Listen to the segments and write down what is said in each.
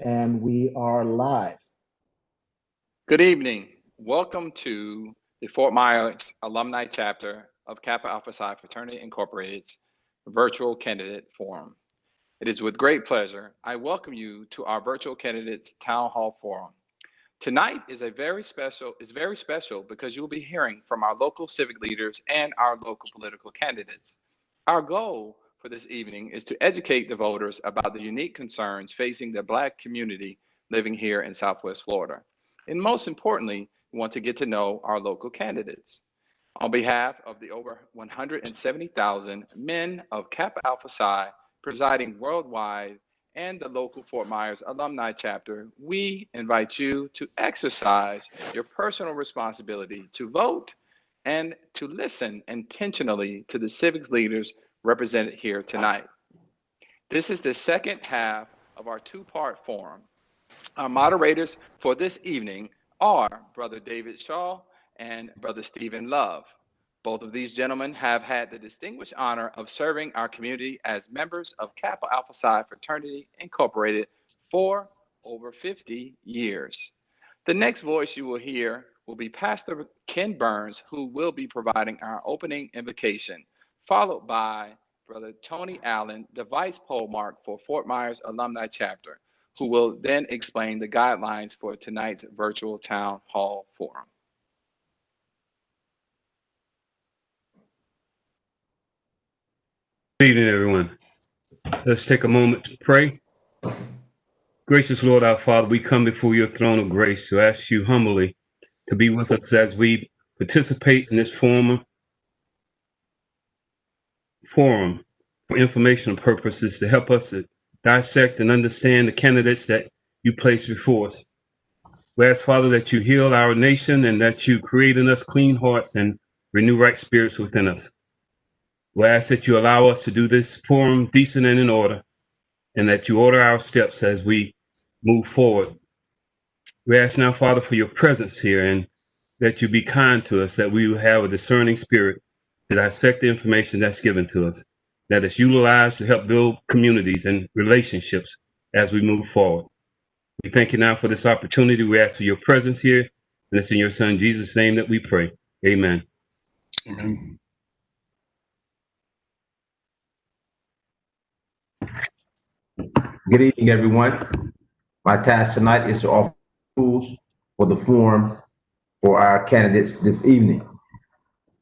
and we are live. Good evening. Welcome to the Fort Myers Alumni Chapter of Kappa Alpha Psi Fraternity Incorporated's Virtual Candidate Forum. It is with great pleasure I welcome you to our Virtual Candidates Town Hall Forum. Tonight is very special because you'll be hearing from our local civic leaders and our local political candidates. Our goal for this evening is to educate the voters about the unique concerns facing the Black community living here in Southwest Florida. And most importantly, we want to get to know our local candidates. On behalf of the over 170,000 men of Kappa Alpha Psi presiding worldwide and the local Fort Myers Alumni Chapter, we invite you to exercise your personal responsibility to vote and to listen intentionally to the civics leaders represented here tonight. This is the second half of our two-part forum. Our moderators for this evening are Brother David Shaw and Brother Stephen Love. Both of these gentlemen have had the distinguished honor of serving our community as members of Kappa Alpha Psi Fraternity Incorporated for over 50 years. The next voice you will hear will be Pastor Ken Burns, who will be providing our opening invocation, followed by Brother Tony Allen, the Vice Polemarch for Fort Myers Alumni Chapter, who will then explain the guidelines for tonight's virtual town hall forum. Good evening, everyone. Let's take a moment to pray. Gracious Lord, our Father, we come before your throne of grace to ask you humbly to be with us as we participate in this forum for informational purposes to help us to dissect and understand the candidates that you place before us. We ask, Father, that you heal our nation and that you create in us clean hearts and renew right spirits within us. We ask that you allow us to do this forum decent and in order, and that you order our steps as we move forward. We ask now, Father, for your presence here and that you be kind to us, that we will have a discerning spirit to dissect the information that's given to us, that is utilized to help build communities and relationships as we move forward. We thank you now for this opportunity. We ask for your presence here, and it's in your Son, Jesus' name, that we pray. Amen. Amen. Good evening, everyone. My task tonight is to offer rules for the forum for our candidates this evening.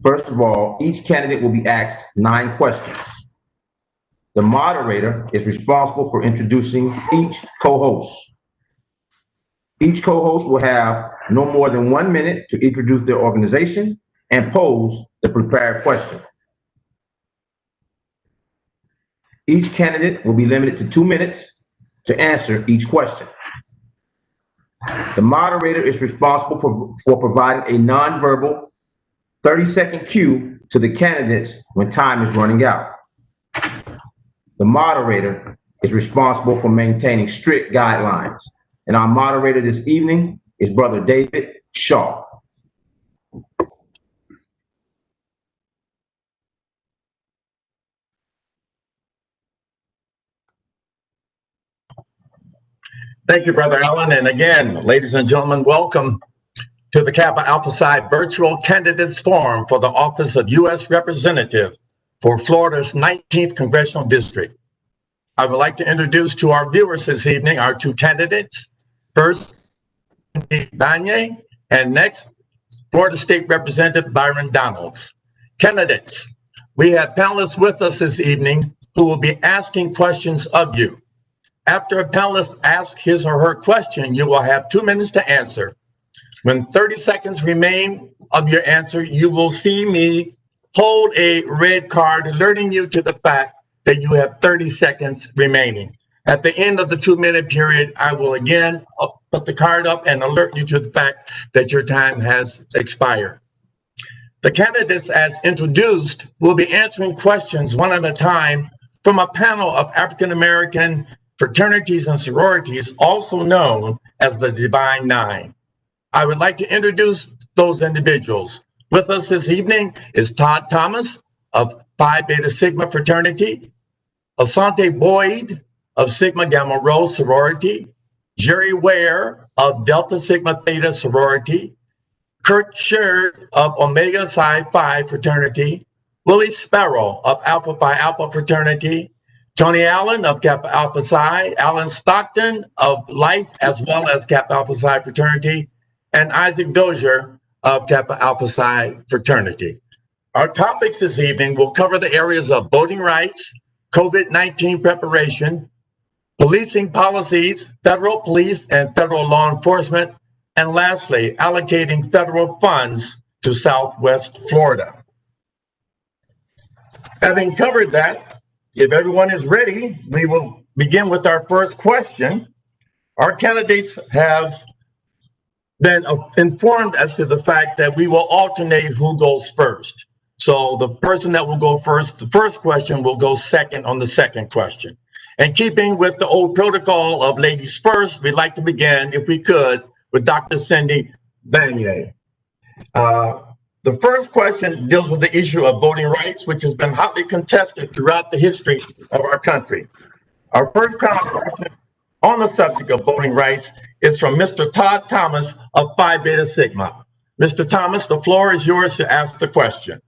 First of all, each candidate will be asked 9 questions. The moderator is responsible for introducing each co-host. Each co-host will have no more than 1 minute to introduce their organization and pose the prepared question. Each candidate will be limited to 2 minutes to answer each question. The moderator is responsible for providing a nonverbal 30-second cue to the candidates when time is running out. The moderator is responsible for maintaining strict guidelines. And our moderator this evening is Brother David Shaw. Thank you, Brother Allen. And again, ladies and gentlemen, welcome to the Kappa Alpha Psi Virtual Candidates Forum for the office of U.S. Representative for Florida's 19th Congressional District. I would like to introduce to our viewers this evening our 2 candidates. First, Banyai, and next, Florida State Representative Byron Donalds. Candidates, we have panelists with us this evening who will be asking questions of you. After a panelist asks his or her question, you will have 2 minutes to answer. When 30 seconds remain of your answer, you will see me hold a red card alerting you to the fact that you have 30 seconds remaining. At the end of the 2-minute period, I will again put the card up and alert you to the fact that your time has expired. The candidates, as introduced, will be answering questions one at a time from a panel of African-American fraternities and sororities, also known as the Divine Nine. I would like to introduce those individuals. With us this evening is Todd Thomas of Phi Beta Sigma Fraternity, Asante Boyd of Sigma Gamma Rho Sorority, Jerry Ware of Delta Sigma Theta sorority, Kurt Sherd of Omega Psi Phi fraternity, Willie Sparrow of Alpha Phi Alpha fraternity, Tony Allen of Kappa Alpha Psi, Alan Stockton of Life as well as Kappa Alpha Psi fraternity, and Isaac Dozier of Kappa Alpha Psi fraternity. Our topics this evening will cover the areas of voting rights, COVID-19 preparation, policing policies, federal police and federal law enforcement, and lastly, allocating federal funds to Southwest Florida. Having covered that, if everyone is ready, we will begin with our first question. Our candidates have been informed as to the fact that we will alternate who goes first. So the person that will go first, the first question will go second on the second question. And keeping with the old protocol of ladies first, we'd like to begin, if we could, with Dr. Cindy Banyai. The first question deals with the issue of voting rights, which has been hotly contested throughout the history of our country. Our first question on the subject of voting rights is from Mr. Todd Thomas of Phi Beta Sigma. Mr. Thomas, the floor is yours to ask the question.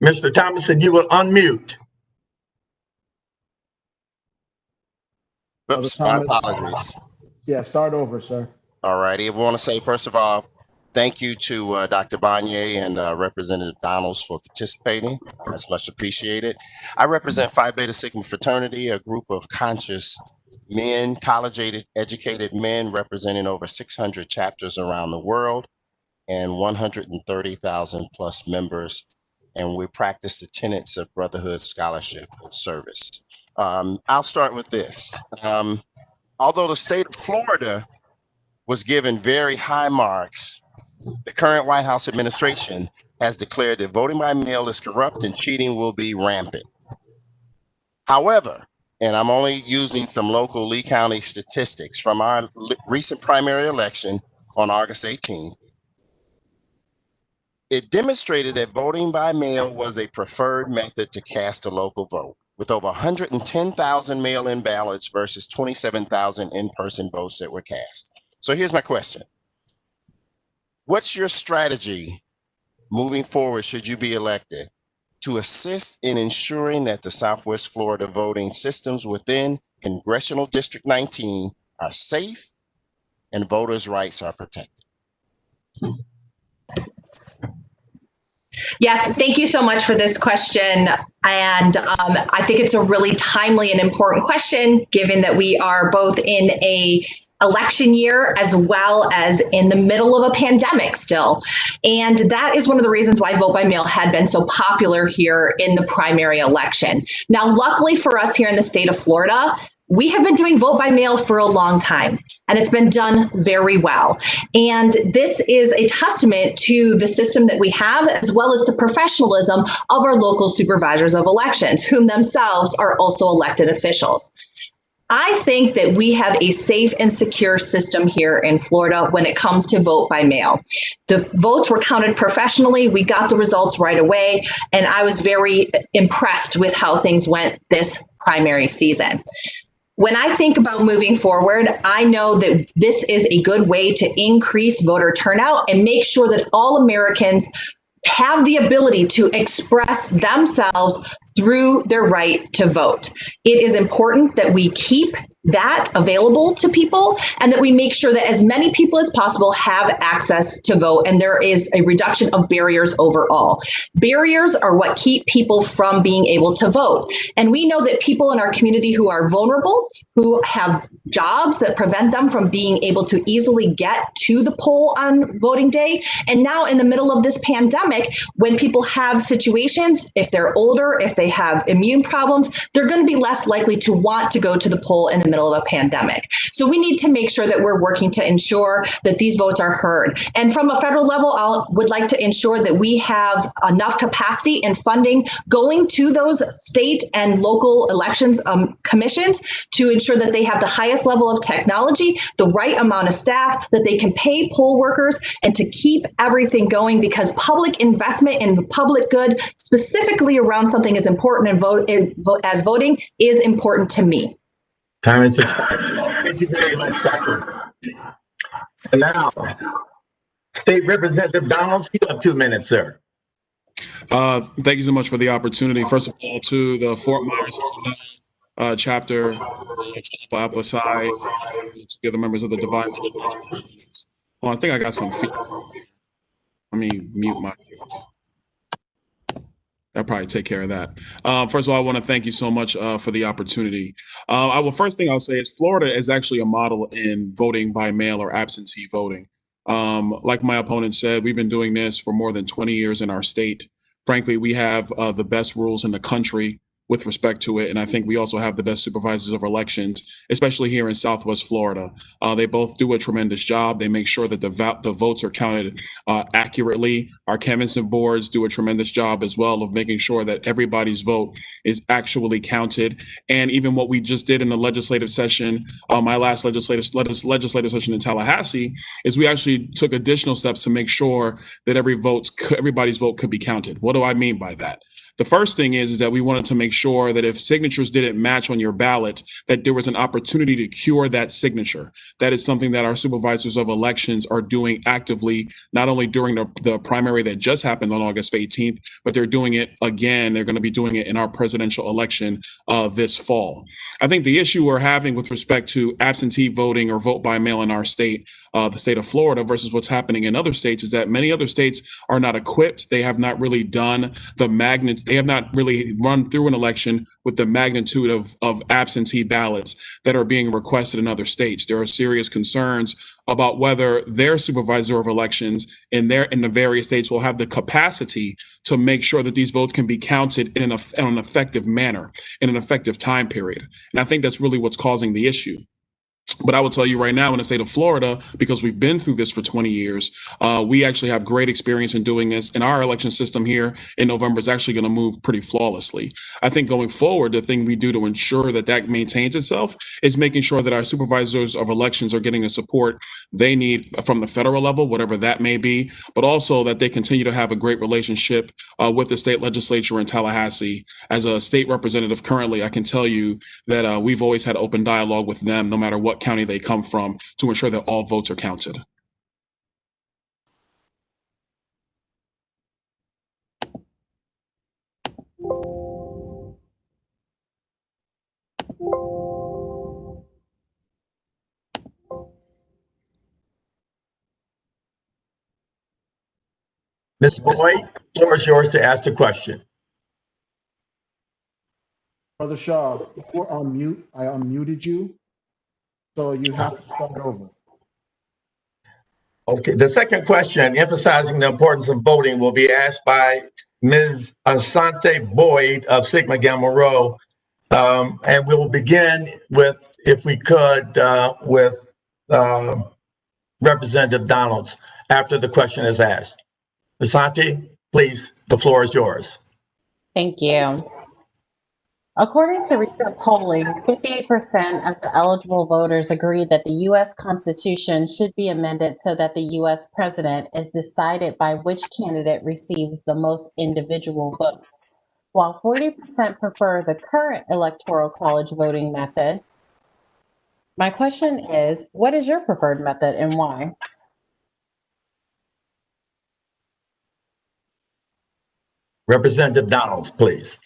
Mr. Thomas, and you will unmute. Oops, my apologies. Yeah, start over, sir. All righty. I want to say, first of all, thank you to Dr. Banyai and Representative Donalds for participating. That's much appreciated. I represent Phi Beta Sigma fraternity, a group of conscious men, college-educated men representing over 600 chapters around the world and 130,000 plus members. And we practice the tenets of brotherhood, scholarship, and service. I'll start with this. Although the state of Florida was given very high marks, the current White House administration has declared that voting by mail is corrupt and cheating will be rampant. However, and I'm only using some local Lee County statistics from our recent primary election on August 18th, it demonstrated that voting by mail was a preferred method to cast a local vote, with over 110,000 mail-in ballots versus 27,000 in-person votes that were cast. So here's my question. What's your strategy moving forward should you be elected to assist in ensuring that the Southwest Florida voting systems within Congressional District 19 are safe and voters' rights are protected? Yes, thank you so much for this question. And I think it's a really timely and important question, given that we are both in a election year as well as in the middle of a pandemic still. And that is one of the reasons why vote by mail had been so popular here in the primary election. Now, luckily for us here in the state of Florida, we have been doing vote by mail for a long time, and it's been done very well. And this is a testament to the system that we have, as well as the professionalism of our local supervisors of elections, whom themselves are also elected officials. I think that we have a safe and secure system here in Florida when it comes to vote by mail. The votes were counted professionally. We got the results right away, and I was very impressed with how things went this primary season. When I think about moving forward, I know that this is a good way to increase voter turnout and make sure that all Americans have the ability to express themselves through their right to vote. It is important that we keep that available to people and that we make sure that as many people as possible have access to vote, and there is a reduction of barriers overall. Barriers are what keep people from being able to vote. And we know that people in our community who are vulnerable, who have jobs that prevent them from being able to easily get to the poll on voting day. And now in the middle of this pandemic, when people have situations, if they're older, if they have immune problems, they're going to be less likely to want to go to the poll in the middle of a pandemic. So we need to make sure that we're working to ensure that these votes are heard. And from a federal level, I would like to ensure that we have enough capacity and funding going to those state and local elections commissions to ensure that they have the highest highest level of technology, the right amount of staff, that they can pay poll workers, and to keep everything going, because public investment in public good, specifically around something as important as voting, is important to me. Time is expired. Thank you very much, Dr. And now, State Representative Donalds, you have 2 minutes, sir. Thank you so much for the opportunity. First of all, to the Fort Myers chapter of Kappa Psi, to the other members of the Divine. Oh, I think I got some feedback. Let me mute my. I'll probably take care of that. First of all, I want to thank you so much for the opportunity. First thing I'll say is Florida is actually a model in voting by mail or absentee voting. Like my opponent said, we've been doing this for more than 20 years in our state. Frankly, we have the best rules in the country with respect to it. And I think we also have the best supervisors of elections, especially here in Southwest Florida. They both do a tremendous job. They make sure that the votes are counted accurately. Our canvassing boards do a tremendous job as well of making sure that everybody's vote is actually counted. And even what we just did in the legislative session, my last legislative session in Tallahassee, is we actually took additional steps to make sure that everybody's vote could be counted. What do I mean by that? The first thing is that we wanted to make sure that if signatures didn't match on your ballot, that there was an opportunity to cure that signature. That is something that our supervisors of elections are doing actively, not only during the primary that just happened on August 18th, but they're doing it again. They're going to be doing it in our presidential election this fall. I think the issue we're having with respect to absentee voting or vote by mail in our state, the state of Florida, versus what's happening in other states, is that many other states are not equipped. They have not really done they have not really run through an election with the magnitude of absentee ballots that are being requested in other states. There are serious concerns about whether their supervisor of elections in the various states will have the capacity to make sure that these votes can be counted in an effective manner, in an effective time period. And I think that's really what's causing the issue. But I will tell you right now, in the state of Florida, because we've been through this for 20 years, we actually have great experience in doing this. And our election system here in November is actually going to move pretty flawlessly. I think going forward, the thing we do to ensure that maintains itself is making sure that our supervisors of elections are getting the support they need from the federal level, whatever that may be, but also that they continue to have a great relationship with the state legislature in Tallahassee. As a state representative currently, I can tell you that we've always had open dialogue with them, no matter what county they come from, to ensure that all votes are counted. Ms. Boyd, the floor is yours to ask the question. Brother Shaw, before unmute, I unmuted you, so you have to start over. Okay, the second question, emphasizing the importance of voting, will be asked by Ms. Asante Boyd of Sigma Gamma Rho. And we will begin with, if we could, with Representative Donalds after the question is asked. Asante, please, the floor is yours. Thank you. According to recent polling, 58% of the eligible voters agree that the U.S. Constitution should be amended so that the U.S. president is decided by which candidate receives the most individual votes, while 40% prefer the current Electoral College voting method. My question is, what is your preferred method and why? Representative Donalds, please.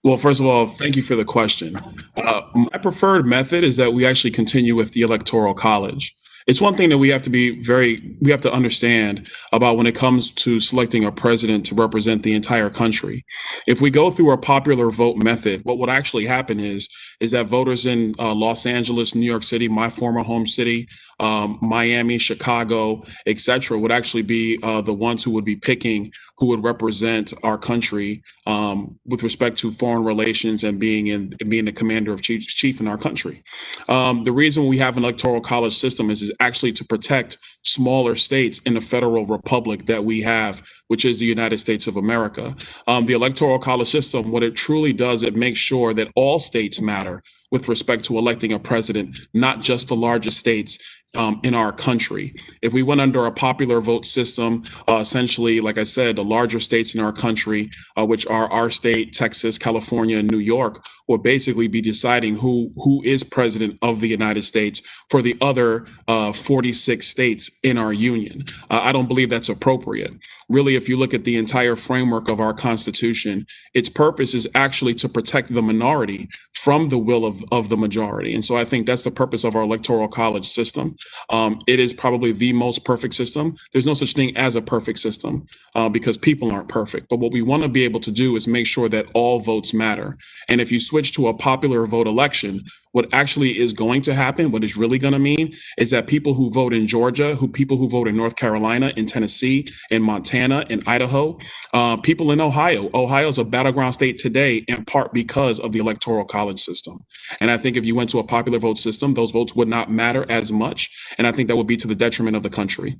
Well, first of all, thank you for the question. My preferred method is that we actually continue with the Electoral College. It's one thing that we have to understand about when it comes to selecting a president to represent the entire country. If we go through a popular vote method, what would actually happen is that voters in Los Angeles, New York City, my former home city, Miami, Chicago, etc., would actually be the ones who would be picking who would represent our country with respect to foreign relations and being the commander of chief in our country. The reason we have an electoral college system is actually to protect smaller states in the federal republic that we have, which is the United States of America. The Electoral College system, what it truly does, it makes sure that all states matter with respect to electing a president, not just the largest states in our country. If we went under a popular vote system, essentially, like I said, the larger states in our country, which are our state, Texas, California, and New York, will basically be deciding who is president of the United States for the other 46 states in our union. I don't believe that's appropriate. Really, if you look at the entire framework of our Constitution, its purpose is actually to protect the minority from the will of the majority. And so I think that's the purpose of our Electoral College system. It is probably the most perfect system. There's no such thing as a perfect system because people aren't perfect. But what we want to be able to do is make sure that all votes matter. And if you switch to a popular vote election, what actually is going to happen, what is really going to mean, is that people who vote in Georgia, people who vote in North Carolina, in Tennessee, in Montana, in Idaho, people in Ohio is a battleground state today in part because of the Electoral College system. And I think if you went to a popular vote system, those votes would not matter as much. And I think that would be to the detriment of the country.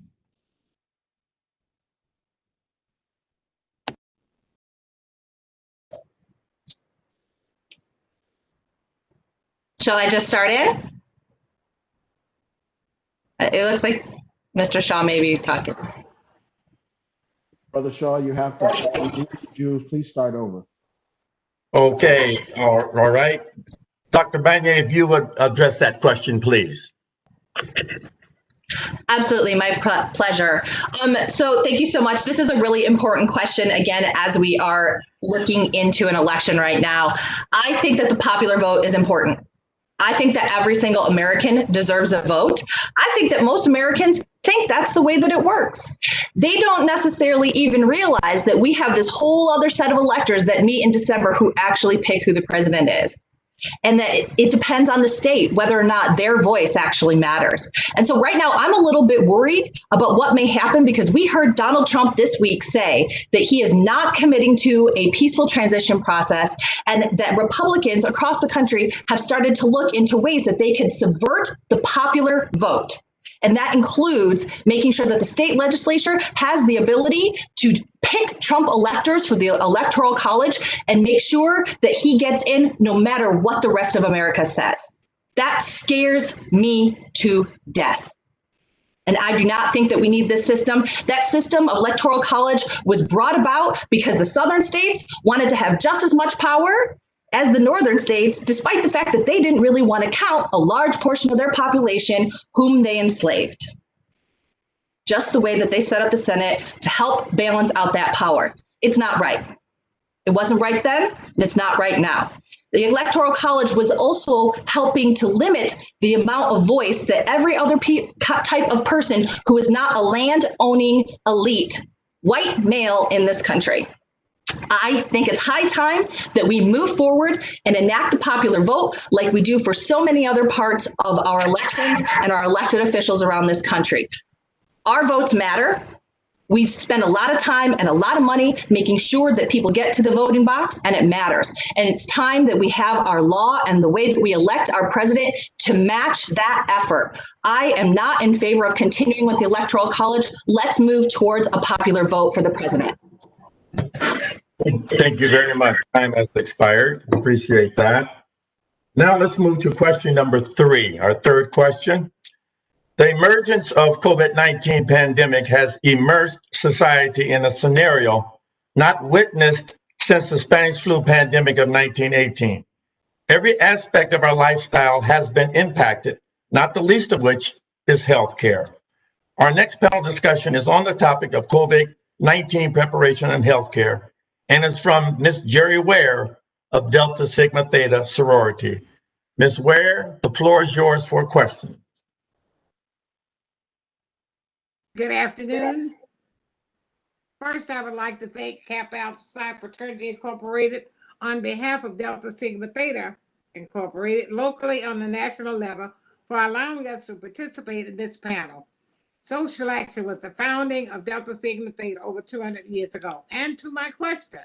Shall I just start in? It looks like Mr. Shaw may be talking. Brother Shaw, you have to, please start over. Okay, all right. Dr. Banyai, if you would address that question, please. Absolutely, my pleasure. So thank you so much. This is a really important question, again, as we are looking into an election right now. I think that the popular vote is important. I think that every single American deserves a vote. I think that most Americans think that's the way that it works. They don't necessarily even realize that we have this whole other set of electors that meet in December who actually pick who the president is. And that it depends on the state whether or not their voice actually matters. And so right now, I'm a little bit worried about what may happen because we heard Donald Trump this week say that he is not committing to a peaceful transition process and that Republicans across the country have started to look into ways that they could subvert the popular vote. And that includes making sure that the state legislature has the ability to pick Trump electors for the Electoral College and make sure that he gets in no matter what the rest of America says. That scares me to death. And I do not think that we need this system. That system of Electoral College was brought about because the southern states wanted to have just as much power as the northern states, despite the fact that they didn't really want to count a large portion of their population whom they enslaved. Just the way that they set up the Senate to help balance out that power. It's not right. It wasn't right then, and it's not right now. The Electoral College was also helping to limit the amount of voice that every other type of person who is not a land-owning elite, white male in this country. I think it's high time that we move forward and enact a popular vote like we do for so many other parts of our elections and our elected officials around this country. Our votes matter. We spend a lot of time and a lot of money making sure that people get to the voting box, and it matters. And it's time that we have our law and the way that we elect our president to match that effort. I am not in favor of continuing with the Electoral College. Let's move towards a popular vote for the president. Thank you very much. Time has expired. Appreciate that. Now let's move to question number 3, our third question. The emergence of COVID-19 pandemic has immersed society in a scenario not witnessed since the Spanish flu pandemic of 1918. Every aspect of our lifestyle has been impacted, not the least of which is healthcare. Our next panel discussion is on the topic of COVID-19 preparation and healthcare, and is from Ms. Jerry Ware of Delta Sigma Theta sorority. Ms. Ware, the floor is yours for a question. Good afternoon. First, I would like to thank Kappa Alpha Psi Fraternity Incorporated on behalf of Delta Sigma Theta Incorporated locally on the national level for allowing us to participate in this panel. Social action was the founding of Delta Sigma Theta over 200 years ago. And to my question,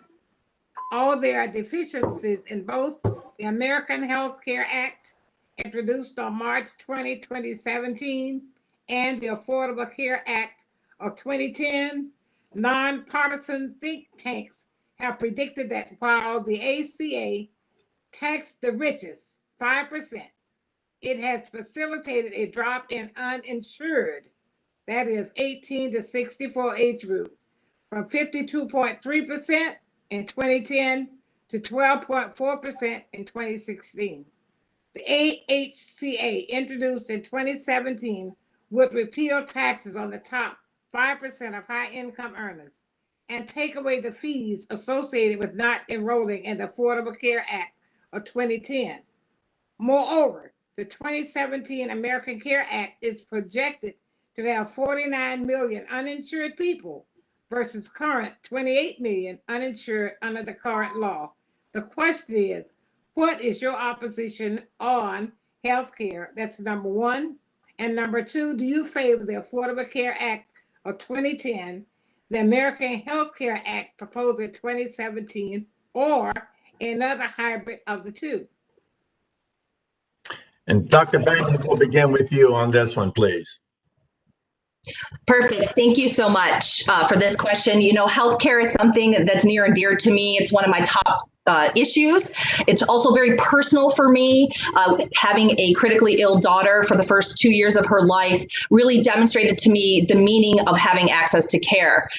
although there are deficiencies in both the American Health Care Act, introduced on March 20, 2017, and the Affordable Care Act of 2010, nonpartisan think tanks have predicted that while the ACA taxed the richest 5%, it has facilitated a drop in uninsured, that is 18 to 64 age group, from 52.3% in 2010 to 12.4% in 2016. The AHCA, introduced in 2017, would repeal taxes on the top 5% of high-income earners and take away the fees associated with not enrolling in the Affordable Care Act of 2010. Moreover, the 2017 American Care Act is projected to have 49 million uninsured people versus current 28 million uninsured under the current law. The question is, what is your opposition on health care? That's number one. And number two, do you favor the Affordable Care Act of 2010, the American Health Care Act proposed in 2017, or another hybrid of the two? And Dr. Byron, we'll begin with you on this one, please. Perfect. Thank you so much for this question. You know, healthcare is something that's near and dear to me. It's one of my top issues. It's also very personal for me. Having a critically ill daughter for the first 2 years of her life really demonstrated to me the meaning of having access to care.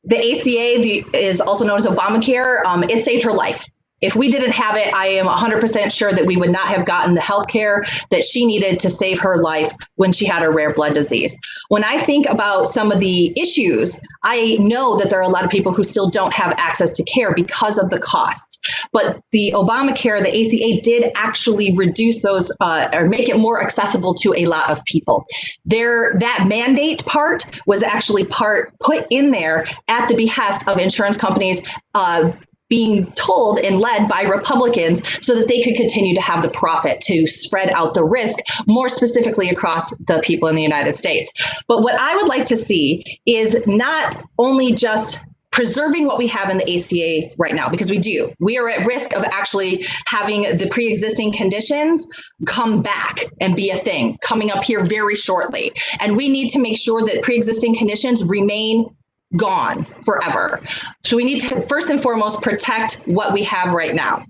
The ACA is also known as Obamacare. It saved her life. If we didn't have it, I am 100% sure that we would not have gotten the health care that she needed to save her life when she had a rare blood disease. When I think about some of the issues, I know that there are a lot of people who still don't have access to care because of the costs. But the Obamacare, the ACA, did actually reduce those or make it more accessible to a lot of people. That mandate part was actually put in there at the behest of insurance companies being told and led by Republicans so that they could continue to have the profit to spread out the risk more specifically across the people in the United States. But what I would like to see is not only just preserving what we have in the ACA right now, because we are at risk of actually having the pre-existing conditions come back and be a thing coming up here very shortly. And we need to make sure that pre-existing conditions remain gone forever. So we need to first and foremost protect what we have right now.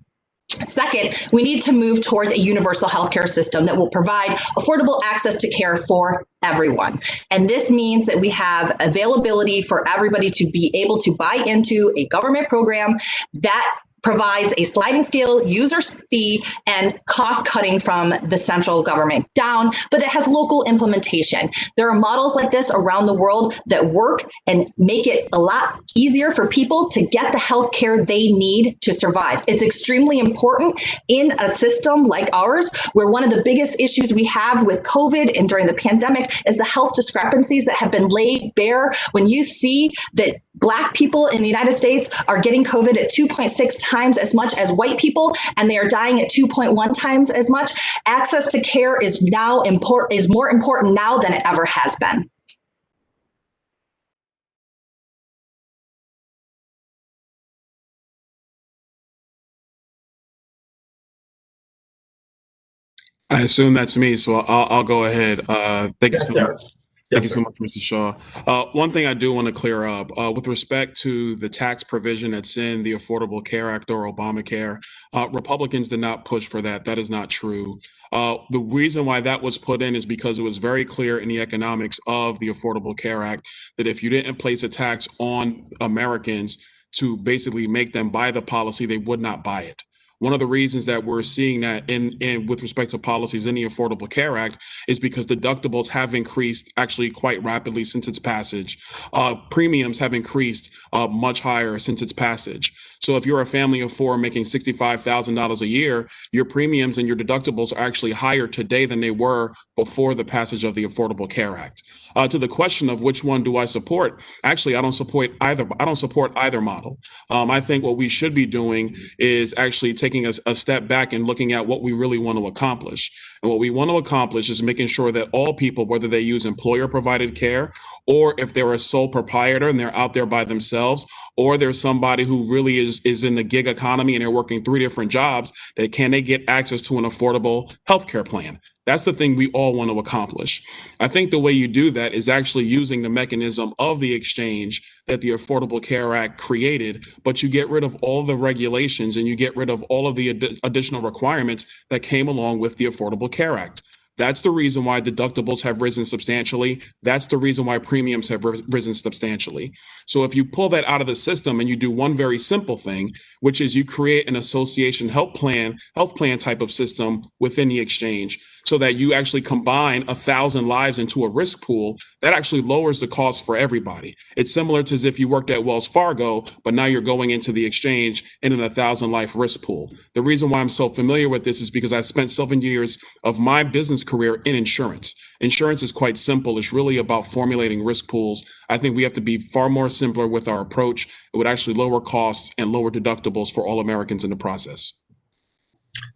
Second, we need to move towards a universal healthcare system that will provide affordable access to care for everyone. And this means that we have availability for everybody to be able to buy into a government program that provides a sliding scale user fee and cost cutting from the central government down, but it has local implementation. There are models like this around the world that work and make it a lot easier for people to get the health care they need to survive. It's extremely important in a system like ours, where one of the biggest issues we have with COVID and during the pandemic is the health discrepancies that have been laid bare. When you see that Black people in the United States are getting COVID at 2.6 times as much as white people, and they are dying at 2.1 times as much. Access to care is more important now than it ever has been. I assume that's me, so I'll go ahead. Thank you Yes, so sir. much. Yes, Thank you so sir. much, Mr. Shaw. One thing I do want to clear up with respect to the tax provision that's in the Affordable Care Act or Obamacare, Republicans did not push for that. That is not true. The reason why that was put in is because it was very clear in the economics of the Affordable Care Act that if you didn't place a tax on Americans to basically make them buy the policy, they would not buy it. One of the reasons that we're seeing that in with respect to policies in the Affordable Care Act is because deductibles have increased actually quite rapidly since its passage. Premiums have increased much higher since its passage. So if you're a family of four making $65,000 a year, your premiums and your deductibles are actually higher today than they were before the passage of the Affordable Care Act. To the question of which one do I support, actually, I don't support either. I don't support either model. I think what we should be doing is actually taking a step back and looking at what we really want to accomplish. And what we want to accomplish is making sure that all people, whether they use employer-provided care, or if they're a sole proprietor and they're out there by themselves, or there's somebody who really is in the gig economy and they're working 3 different jobs, that can they get access to an affordable healthcare plan? That's the thing we all want to accomplish. I think the way you do that is actually using the mechanism of the exchange that the Affordable Care Act created, but you get rid of all the regulations and you get rid of all of the additional requirements that came along with the Affordable Care Act. That's the reason why deductibles have risen substantially. That's the reason why premiums have risen substantially. So if you pull that out of the system and you do one very simple thing, which is you create an association health plan type of system within the exchange, so that you actually combine 1,000 lives into a risk pool, that actually lowers the cost for everybody. It's similar to as if you worked at Wells Fargo, but now you're going into the exchange in an 1,000 life risk pool. The reason why I'm so familiar with this is because I spent 7 years of my business career in insurance. Insurance is quite simple. It's really about formulating risk pools. I think we have to be far more simpler with our approach. It would actually lower costs and lower deductibles for all Americans in the process.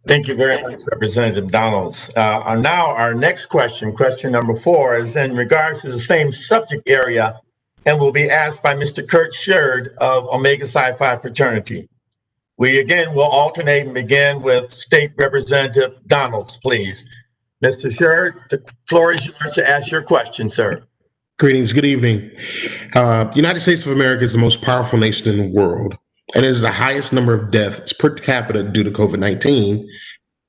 Thank you very much, Representative Donalds. Now our next question number 4, is in regards to the same subject area and will be asked by Mr. Kurt Sherd of Omega Psi Phi Fraternity. We again will alternate and begin with State Representative Donalds, please. Mr. Sherd, the floor is yours to ask your question, sir. Greetings, good evening. United States of America is the most powerful nation in the world, and it is the highest number of deaths per capita due to COVID-19.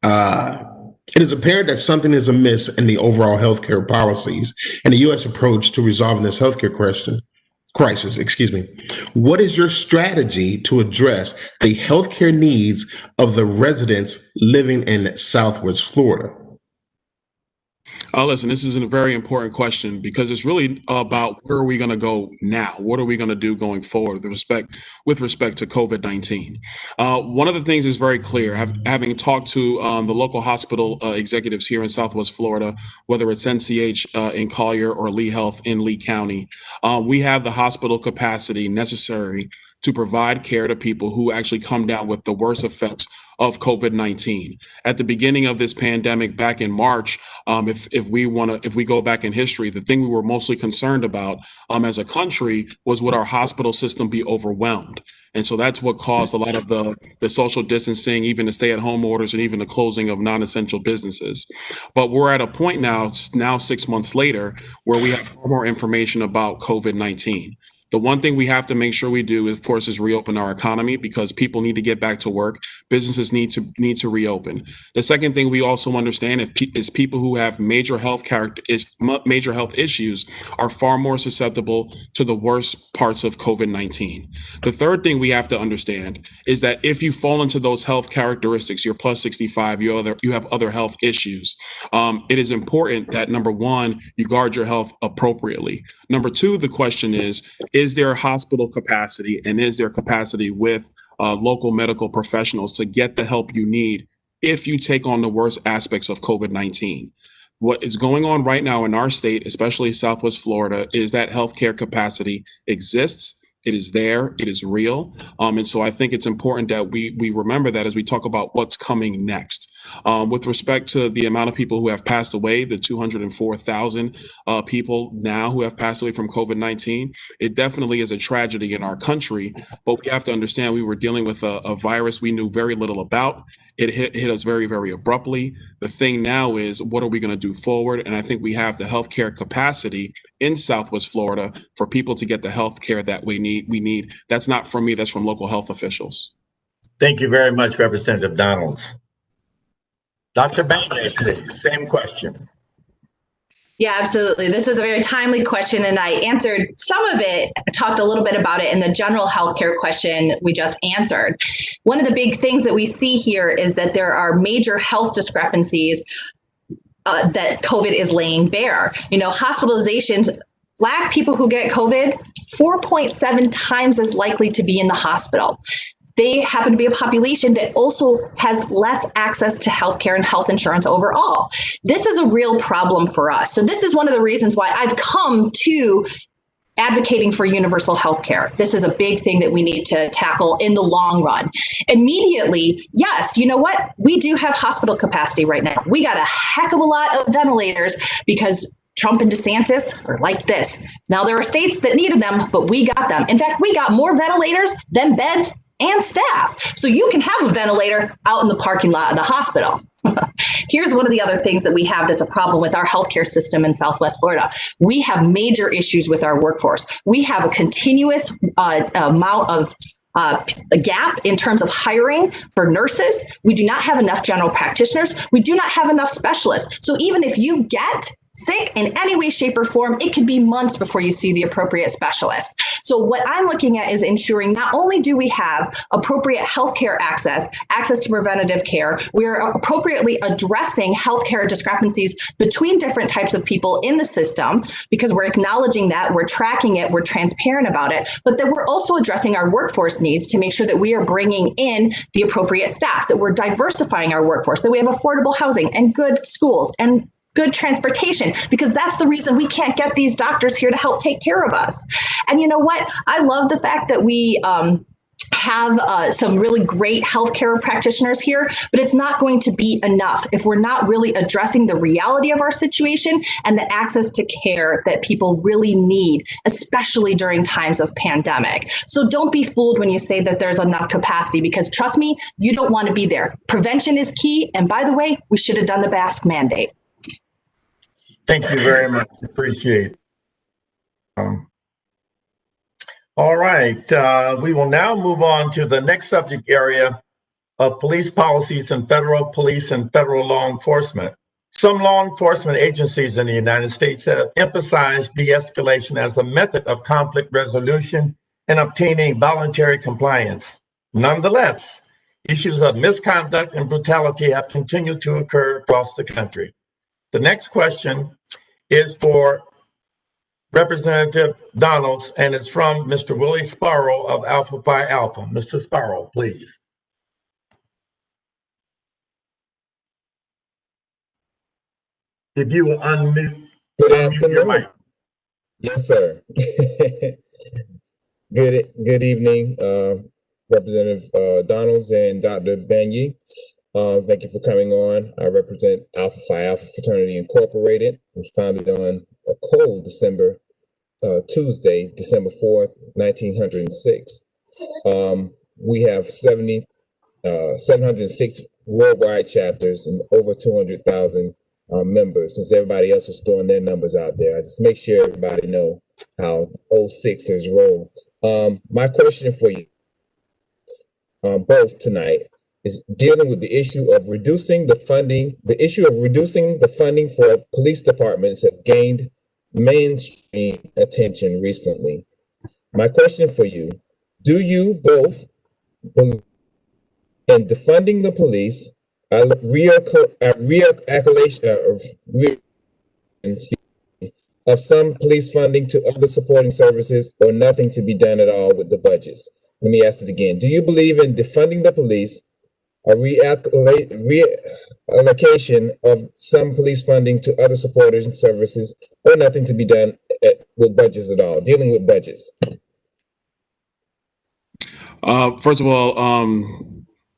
It is apparent that something is amiss in the overall healthcare policies and the U.S. approach to resolving this healthcare crisis. What is your strategy to address the healthcare needs of the residents living in Southwest Florida? Listen, this is a very important question because it's really about where are we going to go now? What are we going to do going forward with respect to COVID-19? One of the things is very clear, having talked to the local hospital executives here in Southwest Florida, whether it's NCH in Collier or Lee Health in Lee County, we have the hospital capacity necessary to provide care to people who actually come down with the worst effects of COVID-19. At the beginning of this pandemic back in March, if we go back in history, the thing we were mostly concerned about as a country was would our hospital system be overwhelmed? And so that's what caused a lot of the social distancing, even the stay-at-home orders, and even the closing of non-essential businesses. But we're at a point now 6 months later, where we have far more information about COVID-19. The one thing we have to make sure we do, of course, is reopen our economy because people need to get back to work. Businesses need to reopen. The second thing we also understand is people who have major health issues are far more susceptible to the worst parts of COVID-19. The third thing we have to understand is that if you fall into those health characteristics, you're plus 65, you have other health issues. It is important that, number one, you guard your health appropriately. Number two, the question is there hospital capacity and is there capacity with local medical professionals to get the help you need if you take on the worst aspects of COVID-19? What is going on right now in our state, especially Southwest Florida, is that healthcare capacity exists. It is there. It is real. And so I think it's important that we remember that as we talk about what's coming next. With respect to the amount of people who have passed away, the 204,000 people now who have passed away from COVID-19, it definitely is a tragedy in our country. But we have to understand we were dealing with a virus we knew very little about. It hit us very, very abruptly. The thing now is, what are we going to do forward? And I think we have the healthcare capacity in Southwest Florida for people to get the healthcare that we need. That's not from me, that's from local health officials. Thank you very much, Representative Donalds. Dr. Banyai, please, same question. Yeah, absolutely. This is a very timely question, and I answered some of it, talked a little bit about it in the general healthcare question we just answered. One of the big things that we see here is that there are major health discrepancies that COVID is laying bare. Hospitalizations, Black people who get COVID, 4.7 times as likely to be in the hospital. They happen to be a population that also has less access to healthcare and health insurance overall. This is a real problem for us. So this is one of the reasons why I've come to advocating for universal healthcare. This is a big thing that we need to tackle in the long run. Immediately, yes, you know what? We do have hospital capacity right now. We got a heck of a lot of ventilators because Trump and DeSantis are like this. Now, there are states that needed them, but we got them. In fact, we got more ventilators than beds and staff. So you can have a ventilator out in the parking lot of the hospital. Here's one of the other things that we have that's a problem with our healthcare system in Southwest Florida. We have major issues with our workforce. We have a continuous amount of a gap in terms of hiring for nurses. We do not have enough general practitioners. We do not have enough specialists. So even if you get sick in any way, shape, or form, it could be months before you see the appropriate specialist. So what I'm looking at is ensuring not only do we have appropriate healthcare access to preventative care, we are appropriately addressing healthcare discrepancies between different types of people in the system, because we're acknowledging that, we're tracking it, we're transparent about it, but that we're also addressing our workforce needs to make sure that we are bringing in the appropriate staff, that we're diversifying our workforce, that we have affordable housing and good schools and good transportation, because that's the reason we can't get these doctors here to help take care of us. And you know what? I love the fact that we have some really great healthcare practitioners here, but it's not going to be enough if we're not really addressing the reality of our situation and the access to care that people really need, especially during times of pandemic. So don't be fooled when you say that there's enough capacity, because trust me, you don't want to be there. Prevention is key. And by the way, we should have done the mask mandate. Thank you very much. Appreciate it. All right. We will now move on to the next subject area of police policies and federal police and federal law enforcement. Some law enforcement agencies in the United States have emphasized de-escalation as a method of conflict resolution and obtaining voluntary compliance. Nonetheless, issues of misconduct and brutality have continued to occur across the country. The next question is for Representative Donalds, and it's from Mr. Willie Sparrow of Alpha Phi Alpha. Mr. Sparrow, please. If you will unmute your mic. Yes, sir. Good evening, Representative Donalds and Dr. Banyai. Thank you for coming on. I represent Alpha Phi Alpha Fraternity Incorporated, which was founded on a cold Tuesday, December 4th, 1906. We have 706 worldwide chapters and over 200,000 members. Since everybody else is throwing their numbers out there, I just make sure everybody know how 06ers roll. My question for you both tonight is dealing with the issue of reducing the funding. The issue of reducing the funding for police departments have gained mainstream attention recently. My question for you, do you both believe in defunding the police, of some police funding to other supporting services, or nothing to be done at all with the budgets? Let me ask it again. Do you believe in defunding the police, a reallocation of some police funding to other supporting services, or nothing to be done with budgets at all, dealing with budgets? First of all,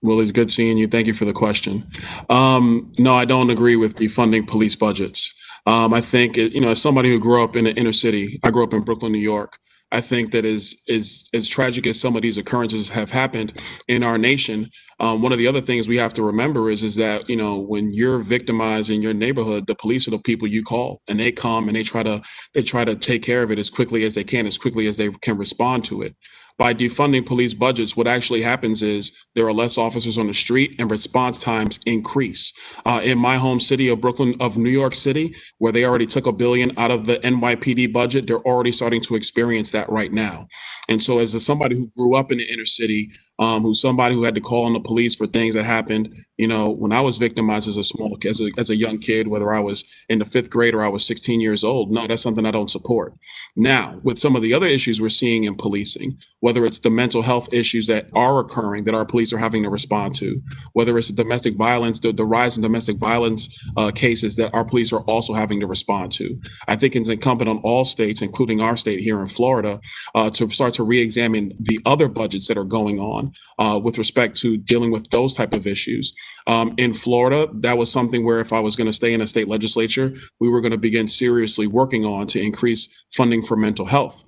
Will, it's good seeing you. Thank you for the question. No, I don't agree with defunding police budgets. I think, as somebody who grew up in the inner city, I grew up in Brooklyn, New York. I think that as tragic as some of these occurrences have happened in our nation, one of the other things we have to remember is that, when you're victimized in your neighborhood, the police are the people you call, and they come and they try to take care of it as quickly as they can, as quickly as they can respond to it. By defunding police budgets, what actually happens is there are less officers on the street and response times increase. In my home city of New York City, where they already took $1 billion out of the NYPD budget, they're already starting to experience that right now. And so as somebody who grew up in the inner city, who's somebody who had to call on the police for things that happened, when I was victimized as a young kid, whether I was in the 5th grade or I was 16 years old, no, that's something I don't support. Now, with some of the other issues we're seeing in policing, whether it's the mental health issues that are occurring that our police are having to respond to, whether it's the domestic violence, the rise in domestic violence cases that our police are also having to respond to, I think it's incumbent on all states, including our state here in Florida, to start to re-examine the other budgets that are going on with respect to dealing with those type of issues. In Florida, that was something where if I was going to stay in a state legislature, we were going to begin seriously working on to increase funding for mental health.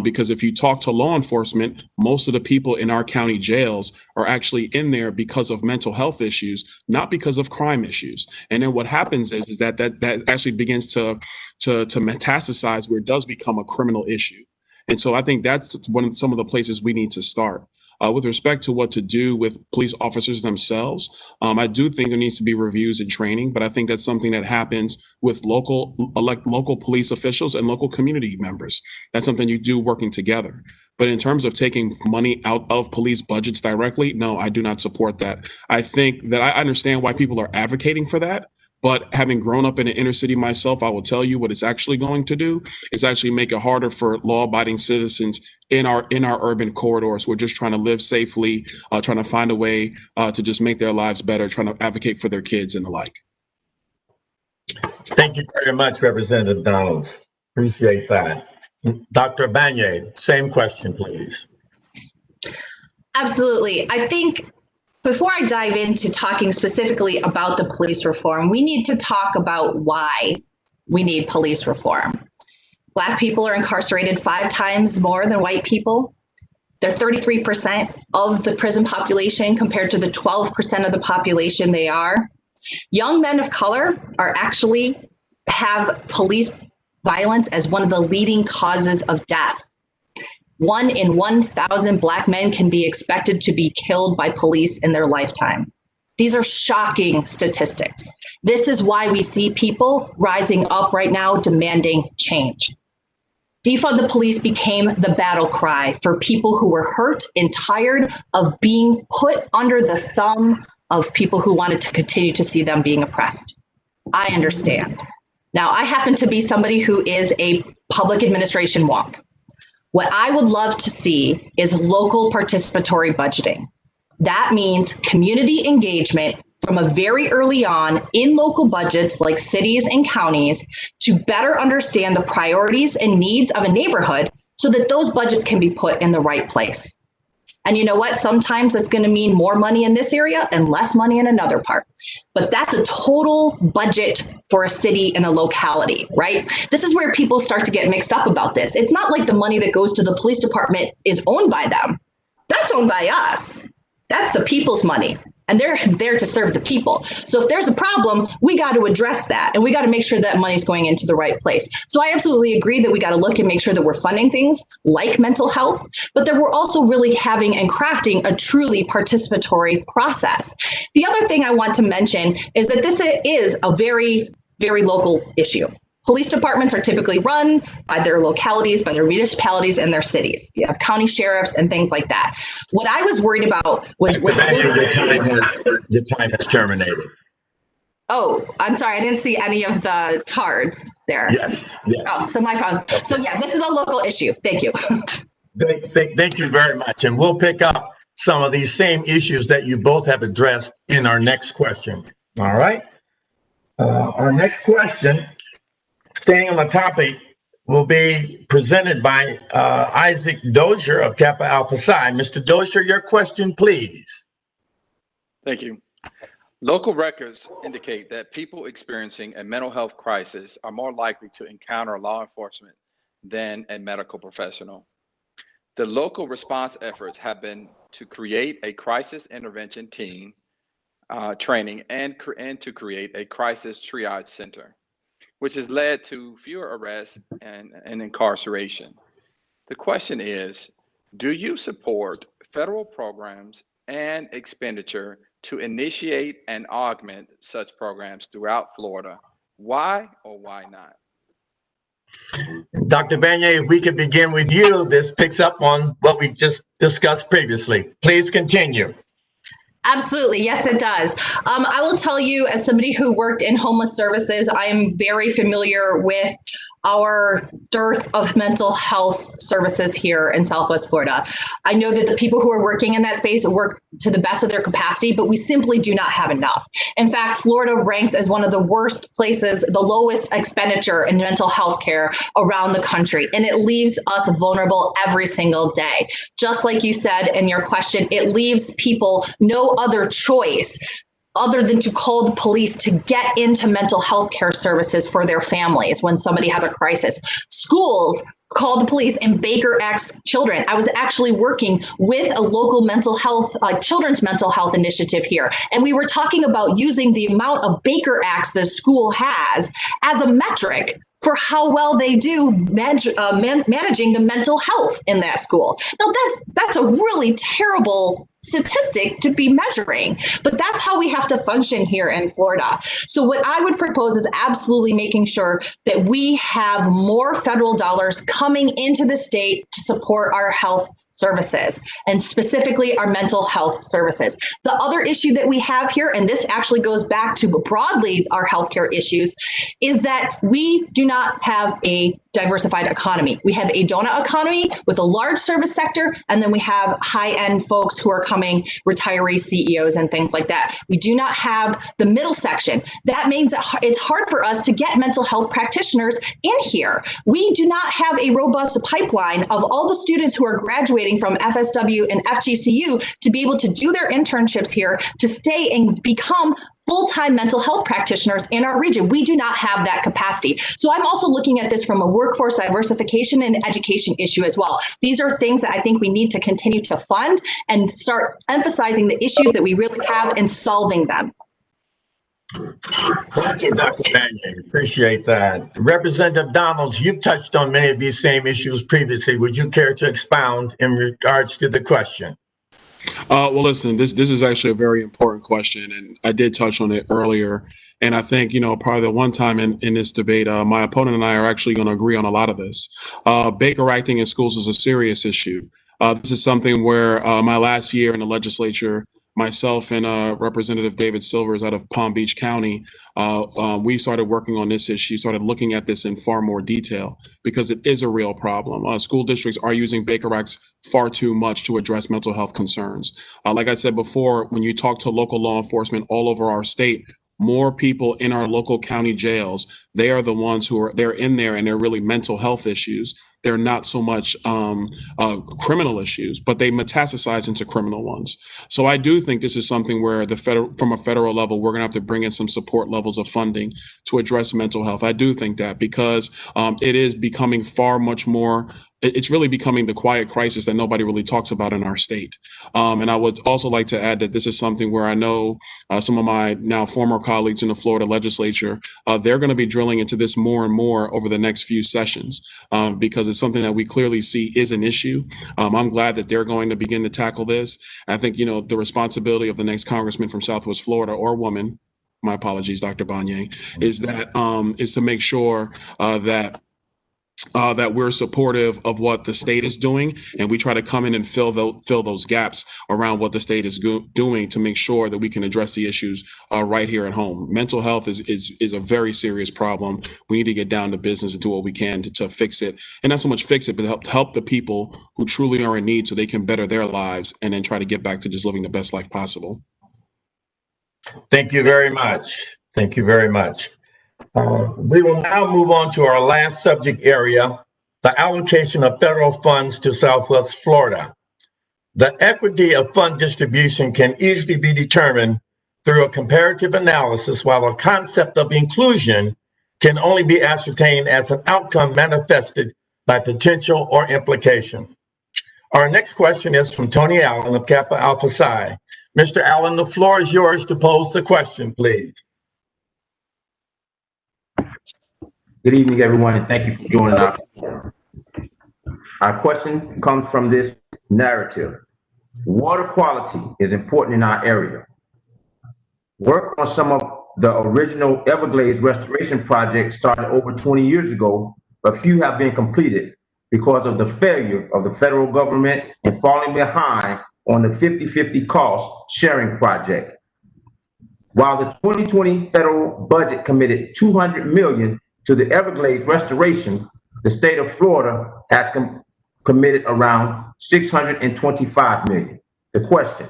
Because if you talk to law enforcement, Department, most of the people in our county jails are actually in there because of mental health issues, not because of crime issues. And then what happens is that actually begins to metastasize, where it does become a criminal issue. And so I think that's some of the places we need to start. With respect to what to do with police officers themselves, I do think there needs to be reviews and training, but I think that's something that happens with local police officials and local community members. That's something you do working together. But in terms of taking money out of police budgets directly, no, I do not support that. I think that I understand why people are advocating for that. But having grown up in an inner city myself, I will tell you what it's actually going to do is actually make it harder for law-abiding citizens in our urban corridors. We're just trying to live safely, trying to find a way to just make their lives better, trying to advocate for their kids and the like. Thank you very much, Representative Donald. Appreciate that. Dr. Banyai, same question, please. Absolutely. I think before I dive into talking specifically about the police reform, we need to talk about why we need police reform. Black people are incarcerated 5 times more than white people. They're 33% of the prison population compared to the 12% of the population they are. Young men of color have police violence as one of the leading causes of death. 1 in 1,000 Black men can be expected to be killed by police in their lifetime. These are shocking statistics. This is why we see people rising up right now demanding change. Defund the police became the battle cry for people who were hurt and tired of being put under the thumb of people who wanted to continue to see them being oppressed. I understand. Now, I happen to be somebody who is a public administration wonk. What I would love to see is local participatory budgeting. That means community engagement from a very early on in local budgets like cities and counties to better understand the priorities and needs of a neighborhood so that those budgets can be put in the right place. And you know what? Sometimes that's going to mean more money in this area and less money in another part. But that's a total budget for a city and a locality, right? This is where people start to get mixed up about this. It's not like the money that goes to the police department is owned by them. That's owned by us. That's the people's money. And they're there to serve the people. So if there's a problem, we got to address that. And we got to make sure that money's going into the right place. So I absolutely agree that we got to look and make sure that we're funding things like mental health, but that we're also really having and crafting a truly participatory process. The other thing I want to mention is that this is a very, very local issue. Police departments are typically run by their localities, by their municipalities and their cities. You have county sheriffs and things like that. What I was worried about was your time has terminated. Oh, I'm sorry. I didn't see any of the cards there. Yes. Oh, so my problem. So yeah, this is a local issue. Thank you. Thank you very much. And we'll pick up some of these same issues that you both have addressed in our next question. All right. Our next question, staying on the topic, will be presented by Isaac Dozier of Kappa Alpha Psi. Mr. Dozier, your question, please. Thank you. Local records indicate that people experiencing a mental health crisis are more likely to encounter law enforcement than a medical professional. The local response efforts have been to create a crisis intervention team training and to create a crisis triage center, which has led to fewer arrests and incarceration. The question is, do you support federal programs and expenditure to initiate and augment such programs throughout Florida? Why or why not? Dr. Banyai, if we could begin with you, this picks up on what we just discussed previously. Please continue. Absolutely. Yes, it does. I will tell you, as somebody who worked in homeless services, I am very familiar with our dearth of mental health services here in Southwest Florida. I know that the people who are working in that space work to the best of their capacity, but we simply do not have enough. In fact, Florida ranks as one of the worst places, the lowest expenditure in mental health care around the country, and it leaves us vulnerable every single day. Just like you said in your question, it leaves people no other choice other than to call the police to get into mental health care services for their families when somebody has a crisis. Schools called the police and Baker Act's children. I was actually working with a local mental health, children's mental health initiative here. And we were talking about using the amount of Baker Acts the school has as a metric for how well they do managing the mental health in that school. Now that's a really terrible statistic to be measuring, but that's how we have to function here in Florida. So what I would propose is absolutely making sure that we have more federal dollars coming into the state to support our health services, and specifically our mental health services. The other issue that we have here, and this actually goes back to broadly our healthcare issues, is that we do not have a diversified economy. We have a donut economy with a large service sector, and then we have high-end folks who are coming, retiree CEOs and things like that. We do not have the middle section. That means it's hard for us to get mental health practitioners in here. We do not have a robust pipeline of all the students who are graduating from FSW and FGCU to be able to do their internships here, to stay and become full-time mental health practitioners in our region. We do not have that capacity. So I'm also looking at this from a workforce diversification and education issue as well. These are things that I think we need to continue to fund and start emphasizing the issues that we really have and solving them. Thank you, Dr. Banyai. Appreciate that. Representative Donalds, you touched on many of these same issues previously. Would you care to expound in regards to the question? Well, listen, this is actually a very important question, and I did touch on it earlier. And I think, probably the one time in this debate, my opponent and I are actually going to agree on a lot of this. Baker acting in schools is a serious issue. This is something where my last year in the legislature, myself and Representative David Silvers out of Palm Beach County, we started working on this issue, started looking at this in far more detail, because it is a real problem. School districts are using Baker Acts far too much to address mental health concerns. Like I said before, when you talk to local law enforcement all over our state, more people in our local county jails, they are the ones they're in there and they're really mental health issues. They're not so much criminal issues, but they metastasize into criminal ones. So I do think this is something where from a federal level, we're gonna have to bring in some support levels of funding to address mental health. I do think that, because it is becoming far much more, it's really becoming the quiet crisis that nobody really talks about in our state. And I would also like to add that this is something where I know some of my now former colleagues in the Florida legislature, they're going to be drilling into this more and more over the next few sessions, because it's something that we clearly see is an issue. I'm glad that they're going to begin to tackle this. I think, the responsibility of the next congressman from Southwest Florida, or woman, my apologies, Dr. Banyai, is to make sure that we're supportive of what the state is doing, and we try to come in and fill those gaps around what the state is doing to make sure that we can address the issues right here at home. Mental health is a very serious problem. We need to get down to business and do what we can to fix it, and not so much fix it, but help the people who truly are in need so they can better their lives and then try to get back to just living the best life possible. Thank you very much. Thank you very much. We will now move on to our last subject area, the allocation of federal funds to Southwest Florida. The equity of fund distribution can easily be determined through a comparative analysis, while a concept of inclusion can only be ascertained as an outcome manifested by potential or implication. Our next question is from Tony Allen of Kappa Alpha Psi. Mr. Allen, the floor is yours to pose the question, please. Good evening, everyone, and thank you for joining us. Our question comes from this narrative. Water quality is important in our area. Work on some of the original Everglades restoration projects started over 20 years ago, but few have been completed because of the failure of the federal government in falling behind on the 50-50 cost sharing project. While the 2020 federal budget committed $200 million to the Everglades restoration, the state of Florida has committed around $625 million. The question,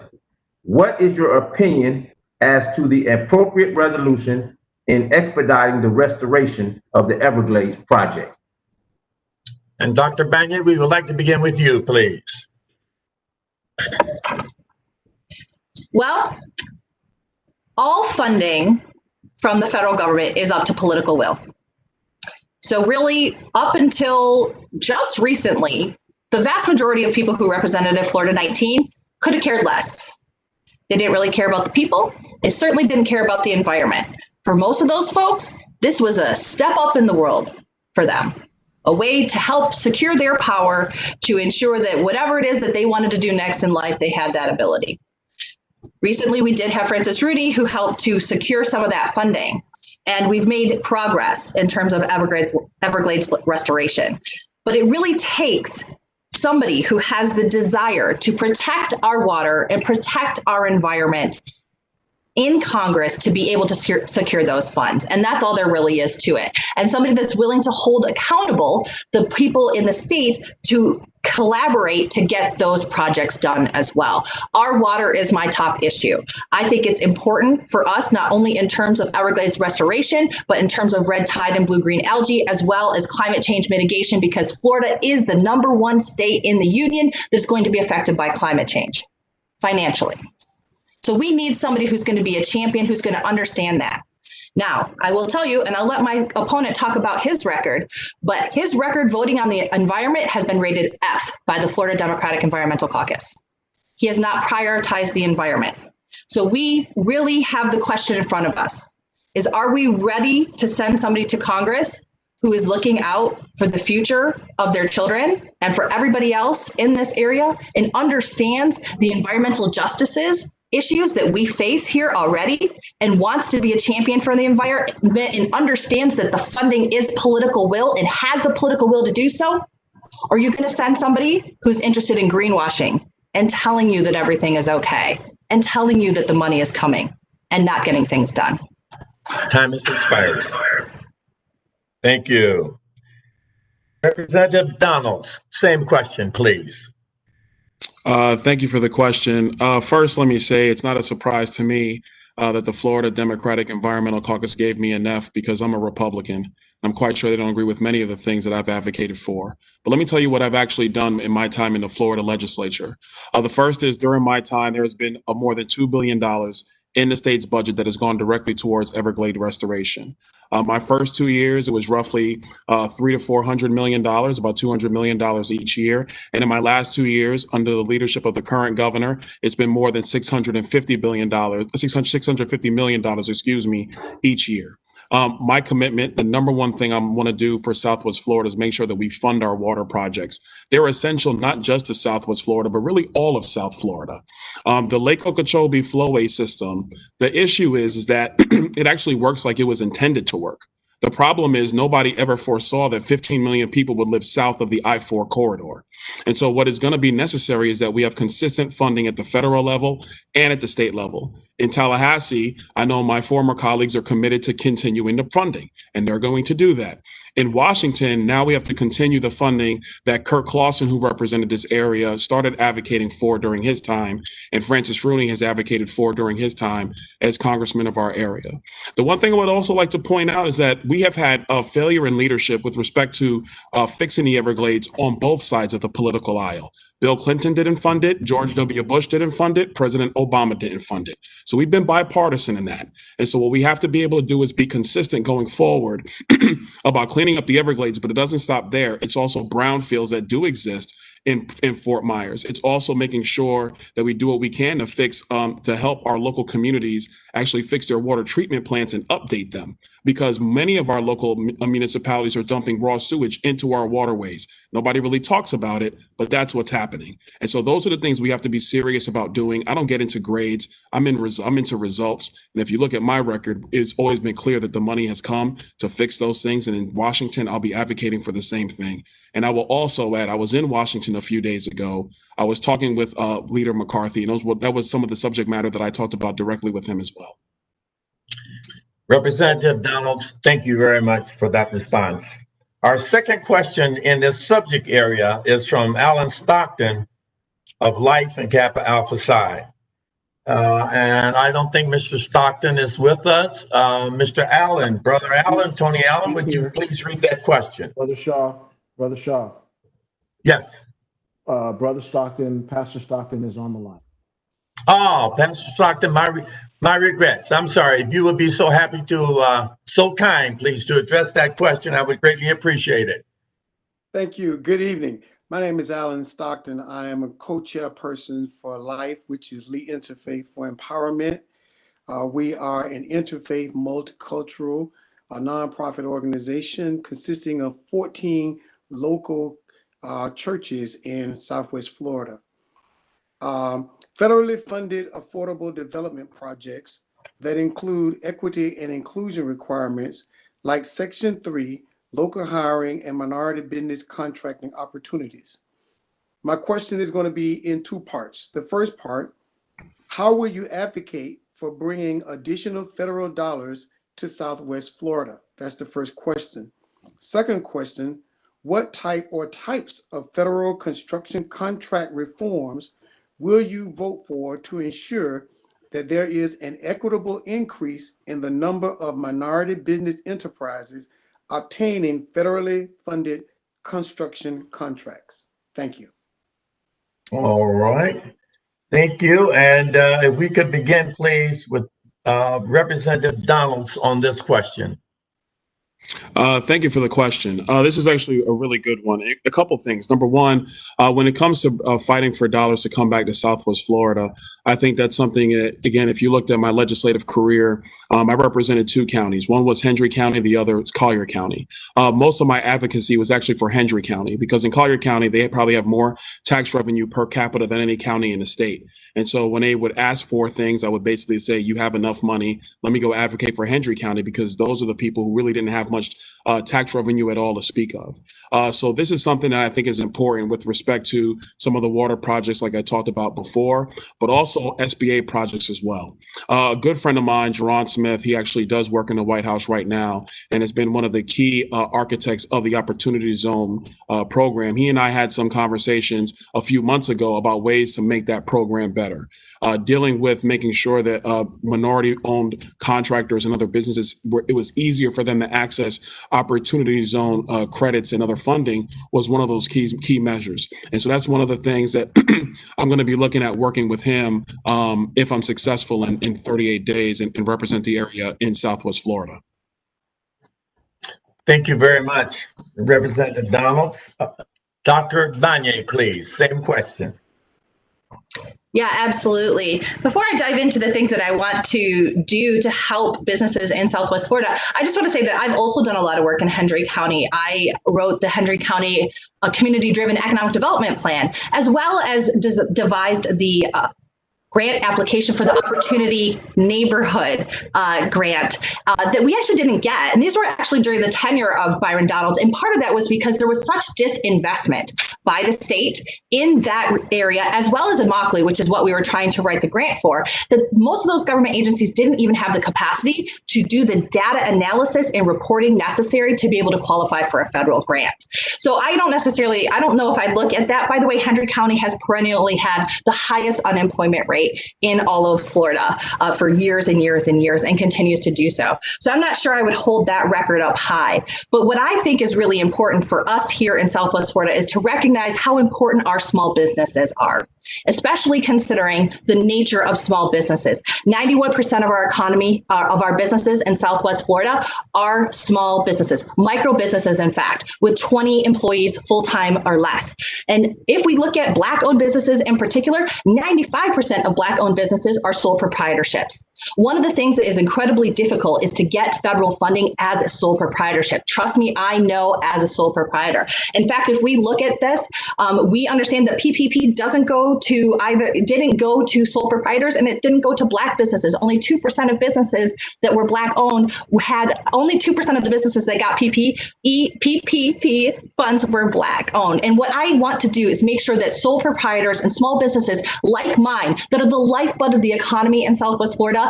what is your opinion as to the appropriate resolution in expediting the restoration of the Everglades project? And Dr. Banyai, we would like to begin with you, please. Well, all funding from the federal government is up to political will. So really, up until just recently, the vast majority of people who represented Florida 19 could have cared less. They didn't really care about the people. They certainly didn't care about the environment. For most of those folks, this was a step up in the world for them, a way to help secure their power to ensure that whatever it is that they wanted to do next in life, they had that ability. Recently, we did have Francis Rudy, who helped to secure some of that funding. And we've made progress in terms of Everglades restoration. But it really takes somebody who has the desire to protect our water and protect our environment in Congress to be able to secure those funds. And that's all there really is to it. And somebody that's willing to hold accountable the people in the state to collaborate to get those projects done as well. Our water is my top issue. I think it's important for us, not only in terms of Everglades restoration, but in terms of red tide and blue-green algae, as well as climate change mitigation, because Florida is the #1 state in the union that's going to be affected by climate change financially. So we need somebody who's going to be a champion, who's going to understand that. Now, I will tell you, and I'll let my opponent talk about his record, but his record voting on the environment has been rated F by the Florida Democratic Environmental Caucus. He has not prioritized the environment. So we really have the question in front of us is, are we ready to send somebody to Congress who is looking out for the future of their children and for everybody else in this area and understands the environmental justices issues that we face here already and wants to be a champion for the environment and understands that the funding is political will and has the political will to do so? Or are you going to send somebody who's interested in greenwashing and telling you that everything is okay and telling you that the money is coming and not getting things done? Time is expired. Thank you. Representative Donalds, same question, please. Thank you for the question. First, let me say it's not a surprise to me that the Florida Democratic Environmental Caucus gave me an F because I'm a Republican. I'm quite sure they don't agree with many of the things that I've advocated for. But let me tell you what I've actually done in my time in the Florida legislature. The first is during my time, there has been more than $2 billion in the state's budget that has gone directly towards Everglades restoration. My first 2 years, it was roughly $300 to $400 million, about $200 million each year. And in my last 2 years, under the leadership of the current governor, it's been more than $650 million, each year. My commitment, the #1 thing I want to do for Southwest Florida is make sure that we fund our water projects. They're essential not just to Southwest Florida, but really all of South Florida. The Lake Okeechobee flowway system, the issue is that it actually works like it was intended to work. The problem is nobody ever foresaw that 15 million people would live south of the I-4 corridor. And so what is going to be necessary is that we have consistent funding at the federal level and at the state level. In Tallahassee, I know my former colleagues are committed to continuing the funding, and they're going to do that. In Washington, now we have to continue the funding that Kirk Clausen, who represented this area, started advocating for during his time, and Francis Rooney has advocated for during his time as congressman of our area. The one thing I would also like to point out is that we have had a failure in leadership with respect to fixing the Everglades on both sides of the political aisle. Bill Clinton didn't fund it. George W. Bush didn't fund it. President Obama didn't fund it. So we've been bipartisan in that. And so what we have to be able to do is be consistent going forward about cleaning up the Everglades, but it doesn't stop there. It's also brownfields that do exist in Fort Myers. It's also making sure that we do what we can to fix, to help our local communities actually fix their water treatment plants and update them, because many of our local municipalities are dumping raw sewage into our waterways. Nobody really talks about it, but that's what's happening. And so those are the things we have to be serious about doing. I don't get into grades. I'm into results. And if you look at my record, it's always been clear that the money has come to fix those things. And in Washington, I'll be advocating for the same thing. And I will also add, I was in Washington a few days ago. I was talking with Leader McCarthy, and that was some of the subject matter that I talked about directly with him as well. Representative Donalds, thank you very much for that response. Our second question in this subject area is from Alan Stockton of Life and Kappa Alpha Psi. And I don't think Mr. Stockton is with us. Mr. Allen, Brother Allen, Tony Allen, would you please read that question? Brother Shaw. Yes. Brother Stockton, Pastor Stockton is on the line. Oh, Pastor Stockton, my regrets. I'm sorry. If you would be so happy to, so kind, please, to address that question, I would greatly appreciate it. Thank you. Good evening. My name is Alan Stockton. I am a co-chairperson for LIFE, which is Lead Interfaith for Empowerment. We are an interfaith, multicultural, nonprofit organization consisting of 14 local churches in Southwest Florida. Federally funded affordable development projects that include equity and inclusion requirements like Section 3, local hiring and minority business contracting opportunities. My question is going to be in two parts. The first part, how will you advocate for bringing additional federal dollars to Southwest Florida? That's the first question. Second question, what type or types of federal construction contract reforms will you vote for to ensure that there is an equitable increase in the number of minority business enterprises obtaining federally funded construction contracts? Thank you. All right. Thank you. And if we could begin, please, with Representative Donalds on this question. Thank you for the question. This is actually a really good one. A couple things. Number one, when it comes to fighting for dollars to come back to Southwest Florida, I think that's something that, again, if you looked at my legislative career, I represented two counties. One was Hendry County, the other was Collier County. Most of my advocacy was actually for Hendry County because in Collier County, they probably have more tax revenue per capita than any county in the state. And so when they would ask for things, I would basically say, you have enough money. Let me go advocate for Hendry County because those are the people who really didn't have much tax revenue at all to speak of. So this is something that I think is important with respect to some of the water projects like I talked about before, but also SBA projects as well. A good friend of mine, Jerron Smith, he actually does work in the White House right now and has been one of the key architects of the Opportunity Zone program. He and I had some conversations a few months ago about ways to make that program better. Dealing with making sure that minority-owned contractors and other businesses, it was easier for them to access Opportunity Zone credits and other funding was one of those key measures. And so that's one of the things that I'm going to be looking at working with him if I'm successful in 38 days and represent the area in Southwest Florida. Thank you very much, Representative Donalds. Dr. Banyai, please, same question. Yeah, absolutely. Before I dive into the things that I want to do to help businesses in Southwest Florida, I just want to say that I've also done a lot of work in Hendry County. I wrote the Hendry County Community-Driven Economic Development Plan, as well as devised the grant application for the Opportunity Neighborhood grant that we actually didn't get. And these were actually during the tenure of Byron Donalds. And part of that was because there was such disinvestment by the state in that area, as well as in Immokalee, which is what we were trying to write the grant for, that most of those government agencies didn't even have the capacity to do the data analysis and reporting necessary to be able to qualify for a federal grant. So I don't know if I'd look at that. By the way, Hendry County has perennially had the highest unemployment rate in all of Florida for years and years and years, and continues to do so. So I'm not sure I would hold that record up high. But what I think is really important for us here in Southwest Florida is to recognize how important our small businesses are, especially considering the nature of small businesses. 91% of our economy, of our businesses in Southwest Florida are small businesses, micro businesses, in fact, with 20 employees full-time or less. And if we look at Black-owned businesses in particular, 95% of Black-owned businesses are sole proprietorships. One of the things that is incredibly difficult is to get federal funding as a sole proprietorship. Trust me, I know as a sole proprietor. In fact, if we look at this, we understand that PPP didn't go to sole proprietors, and it didn't go to Black businesses. Only 2% of businesses that were Black owned only 2% of the businesses that got PPP funds were Black owned. And what I want to do is make sure that sole proprietors and small businesses like mine, that are the lifeblood of the economy in Southwest Florida,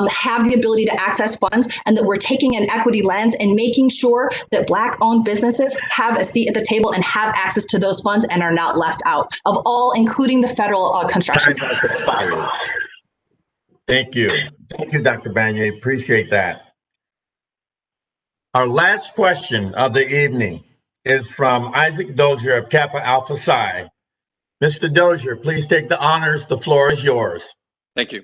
have the ability to access funds, and that we're taking an equity lens and making sure that Black owned businesses have a seat at the table and have access to those funds and are not left out of all, including the federal construction. Time has expired. Thank you. Thank you, Dr. Banyai. Appreciate that. Our last question of the evening is from Isaac Dozier of Kappa Alpha Psi. Mr. Dozier, please take the honors. The floor is yours. Thank you.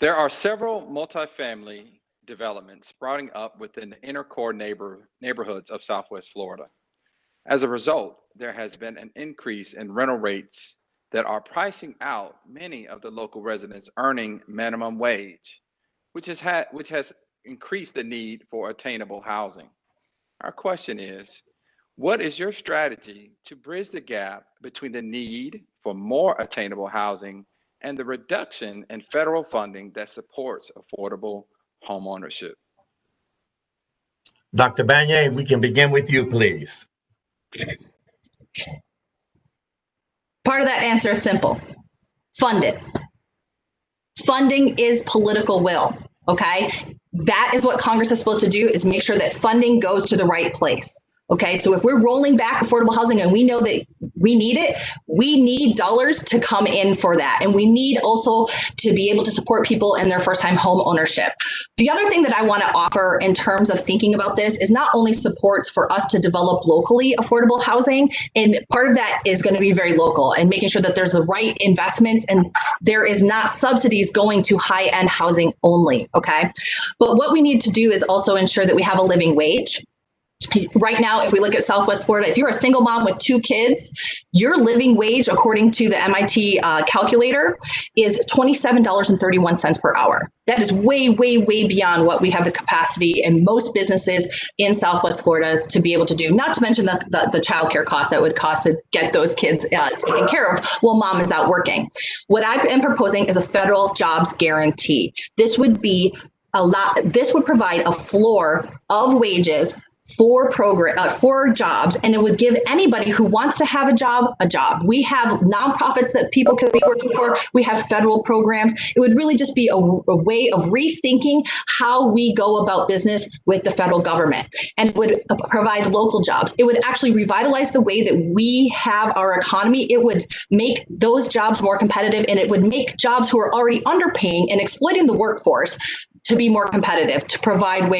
There are several multifamily developments sprouting up within the inner core neighborhoods of Southwest Florida. As a result, there has been an increase in rental rates that are pricing out many of the local residents earning minimum wage, which has increased the need for attainable housing. Our question is, what is your strategy to bridge the gap between the need for more attainable housing and the reduction in federal funding that supports affordable homeownership? Dr. Banyai, we can begin with you, please. Part of that answer is simple. Fund it. Funding is political will, okay? That is what Congress is supposed to do, is make sure that funding goes to the right place. Okay, so if we're rolling back affordable housing and we know that we need it, we need dollars to come in for that. And we need also to be able to support people in their first time home ownership. The other thing that I want to offer in terms of thinking about this is not only supports for us to develop locally affordable housing, and part of that is going to be very local and making sure that there's the right investments and there is not subsidies going to high-end housing only, okay? But what we need to do is also ensure that we have a living wage. Right now, if we look at Southwest Florida, if you're a single mom with 2 kids, your living wage, according to the MIT calculator, is $27.31 per hour. That is way, way, way beyond what we have the capacity in most businesses in Southwest Florida to be able to do, not to mention the childcare cost that would cost to get those kids taken care of while mom is out working. What I am proposing is a federal jobs guarantee. This would be this would provide a floor of wages for jobs, and it would give anybody who wants to have a job. We have nonprofits that people can be working for. We have federal programs. It would really just be a way of rethinking how we go about business with the federal government, and would provide local jobs. It would actually revitalize the way that we have our economy. It would make those jobs more competitive, and it would make jobs who are already underpaying and exploiting the workforce to be more competitive, to provide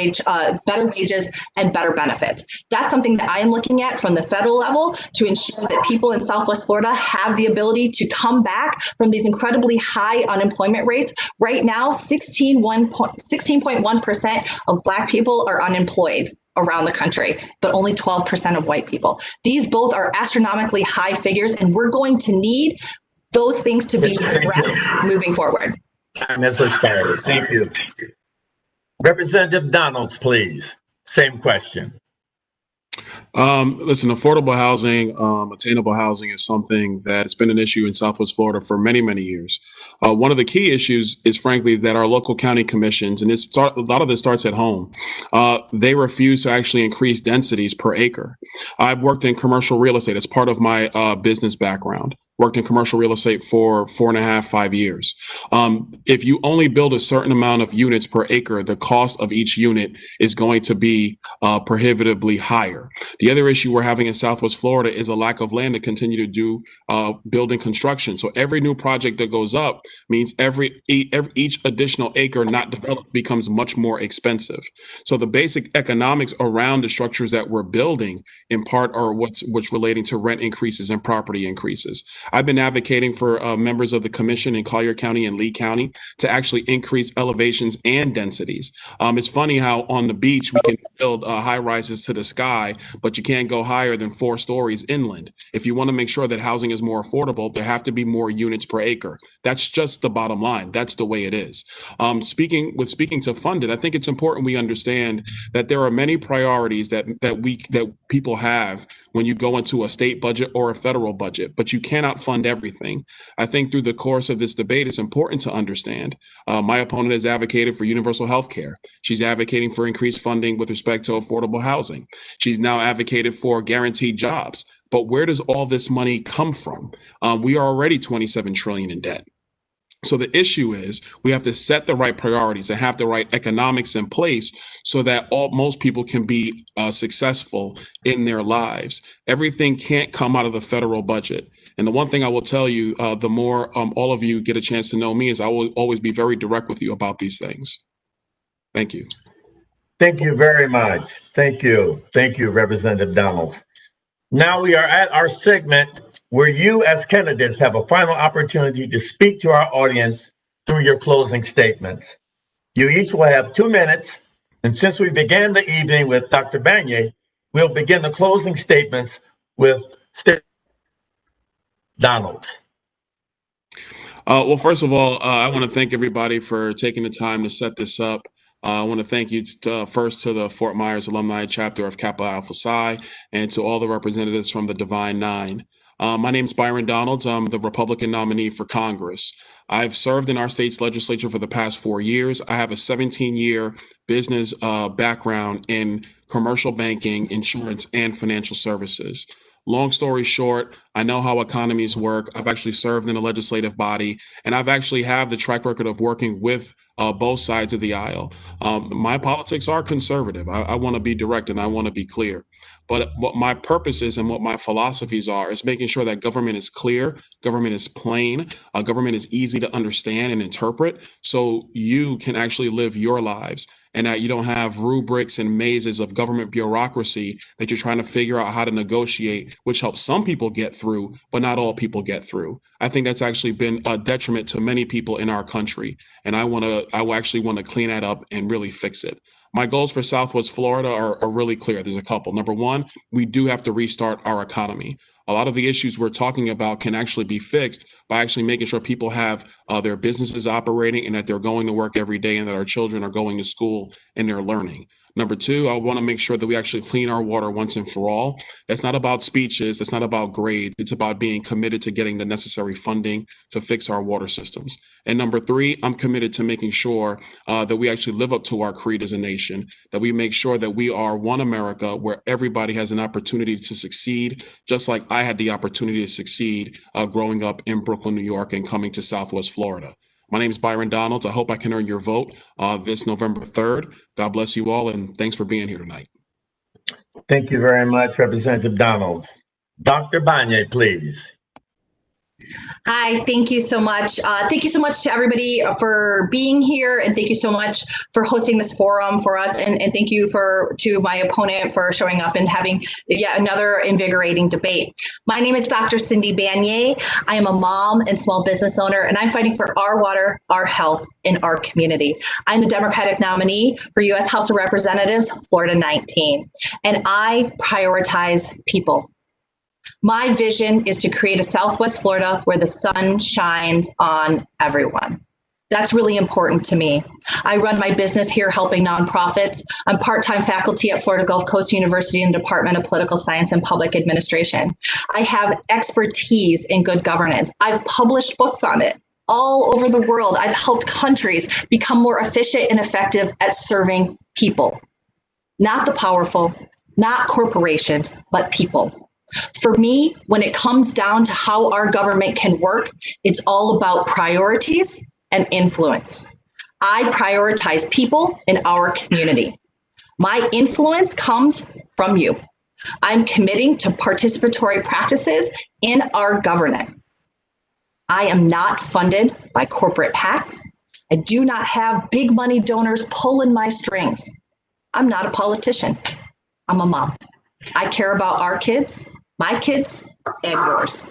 better wages and better benefits. That's something that I am looking at from the federal level to ensure that people in Southwest Florida have the ability to come back from these incredibly high unemployment rates. Right now, 16.1% of Black people are unemployed around the country, but only 12% of white people. These both are astronomically high figures, and we're going to need those things to be addressed moving forward. Time has expired. Thank you. Representative Donalds, please. Same question. Listen, affordable housing, attainable housing is something that's been an issue in Southwest Florida for many, many years. One of the key issues is, frankly, that our local county commissions, and a lot of this starts at home, they refuse to actually increase densities per acre. I've worked in commercial real estate as part of my business background. Worked in commercial real estate for 4.5, 5 years. If you only build a certain amount of units per acre, the cost of each unit is going to be prohibitively higher. The other issue we're having in Southwest Florida is a lack of land to continue to do building construction. So every new project that goes up means each additional acre not developed becomes much more expensive. So the basic economics around the structures that we're building, in part, are what's relating to rent increases and property increases. I've been advocating for members of the commission in Collier County and Lee County to actually increase elevations and densities. It's funny how on the beach we can build high rises to the sky, but you can't go higher than 4 stories inland. If you want to make sure that housing is more affordable, there have to be more units per acre. That's just the bottom line. That's the way it is. Speaking to fund it, I think it's important we understand that there are many priorities that people have when you go into a state budget or a federal budget, but you cannot fund everything. I think through the course of this debate, it's important to understand. My opponent has advocated for universal health care. She's advocating for increased funding with respect to affordable housing. She's now advocated for guaranteed jobs. But where does all this money come from? We are already $27 trillion in debt. So the issue is we have to set the right priorities and have the right economics in place so that most people can be successful in their lives. Everything can't come out of the federal budget. And the one thing I will tell you, the more all of you get a chance to know me, is I will always be very direct with you about these things. Thank you. Thank you very much. Thank you. Thank you, Representative Donalds. Now we are at our segment where you as candidates have a final opportunity to speak to our audience through your closing statements. You each will have 2 minutes, and since we began the evening with Dr. Banyai, we'll begin the closing statements with Donald. Well, first of all, I want to thank everybody for taking the time to set this up. I want to thank you first to the Fort Myers Alumni chapter of Kappa Alpha Psi and to all the representatives from the Divine Nine. My name is Byron Donalds. I'm the Republican nominee for Congress. I've served in our state's legislature for the past 4 years. I have a 17-year business background in commercial banking, insurance, and financial services. Long story short, I know how economies work. I've actually served in a legislative body, and I've actually have the track record of working with both sides of the aisle. My politics are conservative. I want to be direct and I want to be clear. But what my purpose is and what my philosophies are is making sure that government is clear, government is plain, government is easy to understand and interpret, so you can actually live your lives, and that you don't have rubrics and mazes of government bureaucracy that you're trying to figure out how to negotiate, which helps some people get through, but not all people get through. I think that's actually been a detriment to many people in our country, and I actually want to clean that up and really fix it. My goals for Southwest Florida are really clear. There's a couple. Number one, we do have to restart our economy. A lot of the issues we're talking about can actually be fixed by actually making sure people have their businesses operating and that they're going to work every day and that our children are going to school and they're learning. Number two, I want to make sure that we actually clean our water once and for all. That's not about speeches. That's not about grades. It's about being committed to getting the necessary funding to fix our water systems. And number three, I'm committed to making sure that we actually live up to our creed as a nation, that we make sure that we are one America where everybody has an opportunity to succeed, just like I had the opportunity to succeed growing up in Brooklyn, New York, and coming to Southwest Florida. My name is Byron Donalds. I hope I can earn your vote this November 3rd. God bless you all, and thanks for being here tonight. Thank you very much, Representative Donalds. Dr. Banyai, please. Hi, thank you so much. Thank you so much to everybody for being here, and thank you so much for hosting this forum for us. And thank you to my opponent for showing up and having yet another invigorating debate. My name is Dr. Cindy Banyai. I am a mom and small business owner, and I'm fighting for our water, our health, in our community. I'm the Democratic nominee for U.S. House of Representatives, Florida 19, and I prioritize people. My vision is to create a Southwest Florida where the sun shines on everyone. That's really important to me. I run my business here helping nonprofits. I'm part-time faculty at Florida Gulf Coast University in the Department of Political Science and Public Administration. I have expertise in good governance. I've published books on it all over the world. I've helped countries become more efficient and effective at serving people. Not the powerful, not corporations, but people. For me, when it comes down to how our government can work, it's all about priorities and influence. I prioritize people in our community. My influence comes from you. I'm committing to participatory practices in our government. I am not funded by corporate PACs. I do not have big money donors pulling my strings. I'm not a politician. I'm a mom. I care about our kids, my kids, and yours.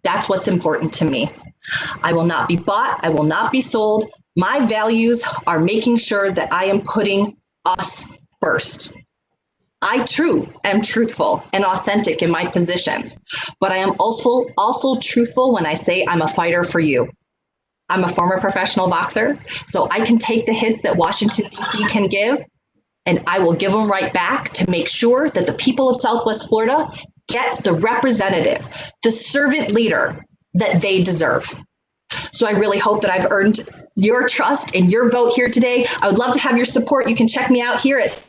That's what's important to me. I will not be bought. I will not be sold. My values are making sure that I am putting us first. I am truthful and authentic in my positions, but I am also truthful when I say I'm a fighter for you. I'm a former professional boxer, so I can take the hits that Washington, D.C. can give, and I will give them right back to make sure that the people of Southwest Florida get the representative, the servant leader that they deserve. So I really hope that I've earned your trust and your vote here today. I would love to have your support. You can check me out here at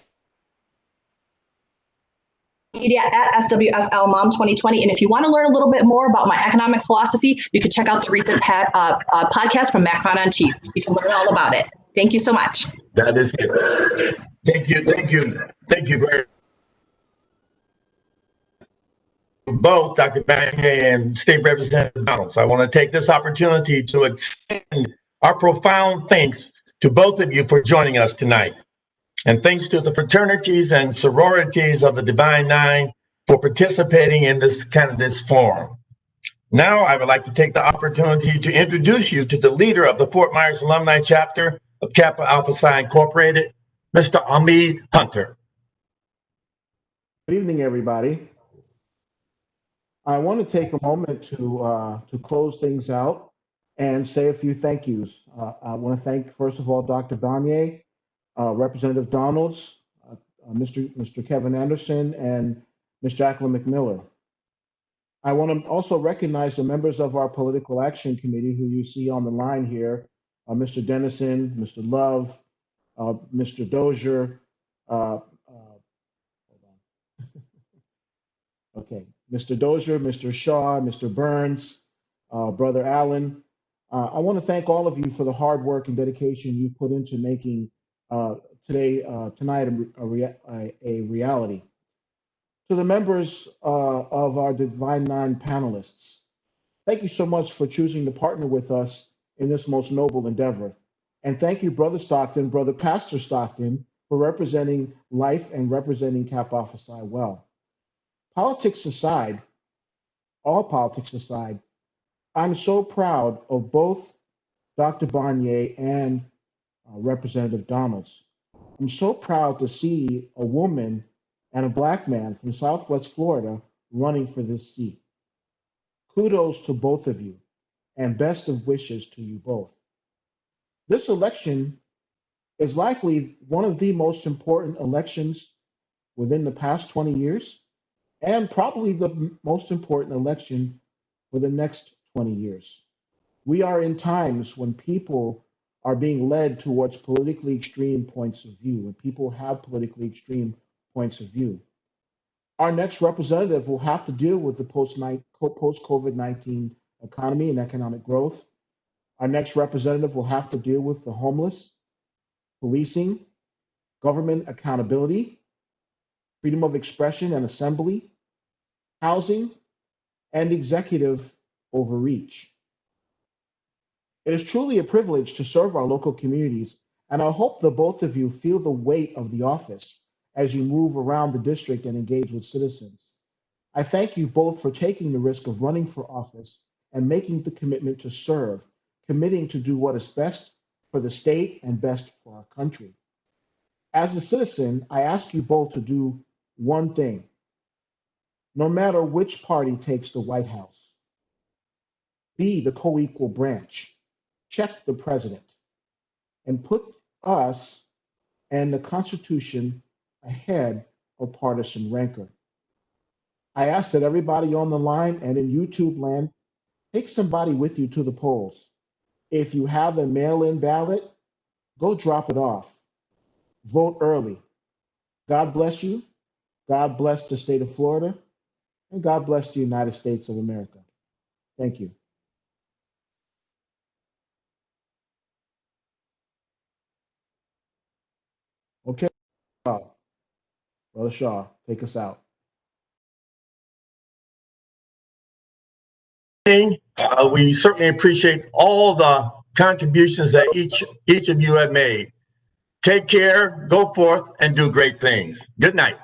media at SWFL Mom 2020. And if you want to learn a little bit more about my economic philosophy, you can check out the recent podcast from Macron on Cheese. You can learn all about it. Thank you so much. That is good. Thank you very much. Both Dr. Banyai and State Representative Donalds. I want to take this opportunity to extend our profound thanks to both of you for joining us tonight. And thanks to the fraternities and sororities of the Divine Nine for participating in this candidates forum. Now I would like to take the opportunity to introduce you to the leader of the Fort Myers Alumni Chapter of Kappa Alpha Psi Incorporated, Mr. Hamid Hunter. Good evening, everybody. I want to take a moment to close things out and say a few thank yous. I want to thank, first of all, Dr. Banyai, Representative Donalds, Mr. Kevin Anderson, and Ms. Jacqueline McMiller. I want to also recognize the members of our Political Action Committee who you see on the line here, Mr. Dennison, Mr. Love, Mr. Dozier, hold on. Okay, Mr. Dozier, Mr. Shaw, Mr. Burns, Brother Allen. I want to thank all of you for the hard work and dedication you put into making tonight a reality. To the members of our Divine Nine panelists, thank you so much for choosing to partner with us in this most noble endeavor. And thank you, Brother Stockton, Brother Pastor Stockton, for representing life and representing Kappa Alpha Psi well. Politics aside, all politics aside, I'm so proud of both Dr. Banyai and Representative Donalds. I'm so proud to see a woman and a Black man from Southwest Florida running for this seat. Kudos to both of you and best of wishes to you both. This election is likely one of the most important elections within the past 20 years and probably the most important election for the next 20 years. We are in times when people are being led towards politically extreme points of view, and people have politically extreme points of view. Our next representative will have to deal with the post-COVID-19 economy and economic growth. Our next representative will have to deal with the homeless, policing, government accountability, freedom of expression and assembly, housing, and executive overreach. It is truly a privilege to serve our local communities, and I hope that both of you feel the weight of the office as you move around the district and engage with citizens. I thank you both for taking the risk of running for office and making the commitment to serve, committing to do what is best for the state and best for our country. As a citizen, I ask you both to do one thing. No matter which party takes the White House, be the co-equal branch, check the president, and put us and the Constitution ahead of partisan rancor. I ask that everybody on the line and in YouTube land, take somebody with you to the polls. If you have a mail-in ballot, go drop it off. Vote early. God bless you. God bless the state of Florida. And God bless the United States of America. Thank you. Okay, Brother Shaw, take us out. We certainly appreciate all the contributions that each of you have made. Take care, go forth, and do great things. Good night.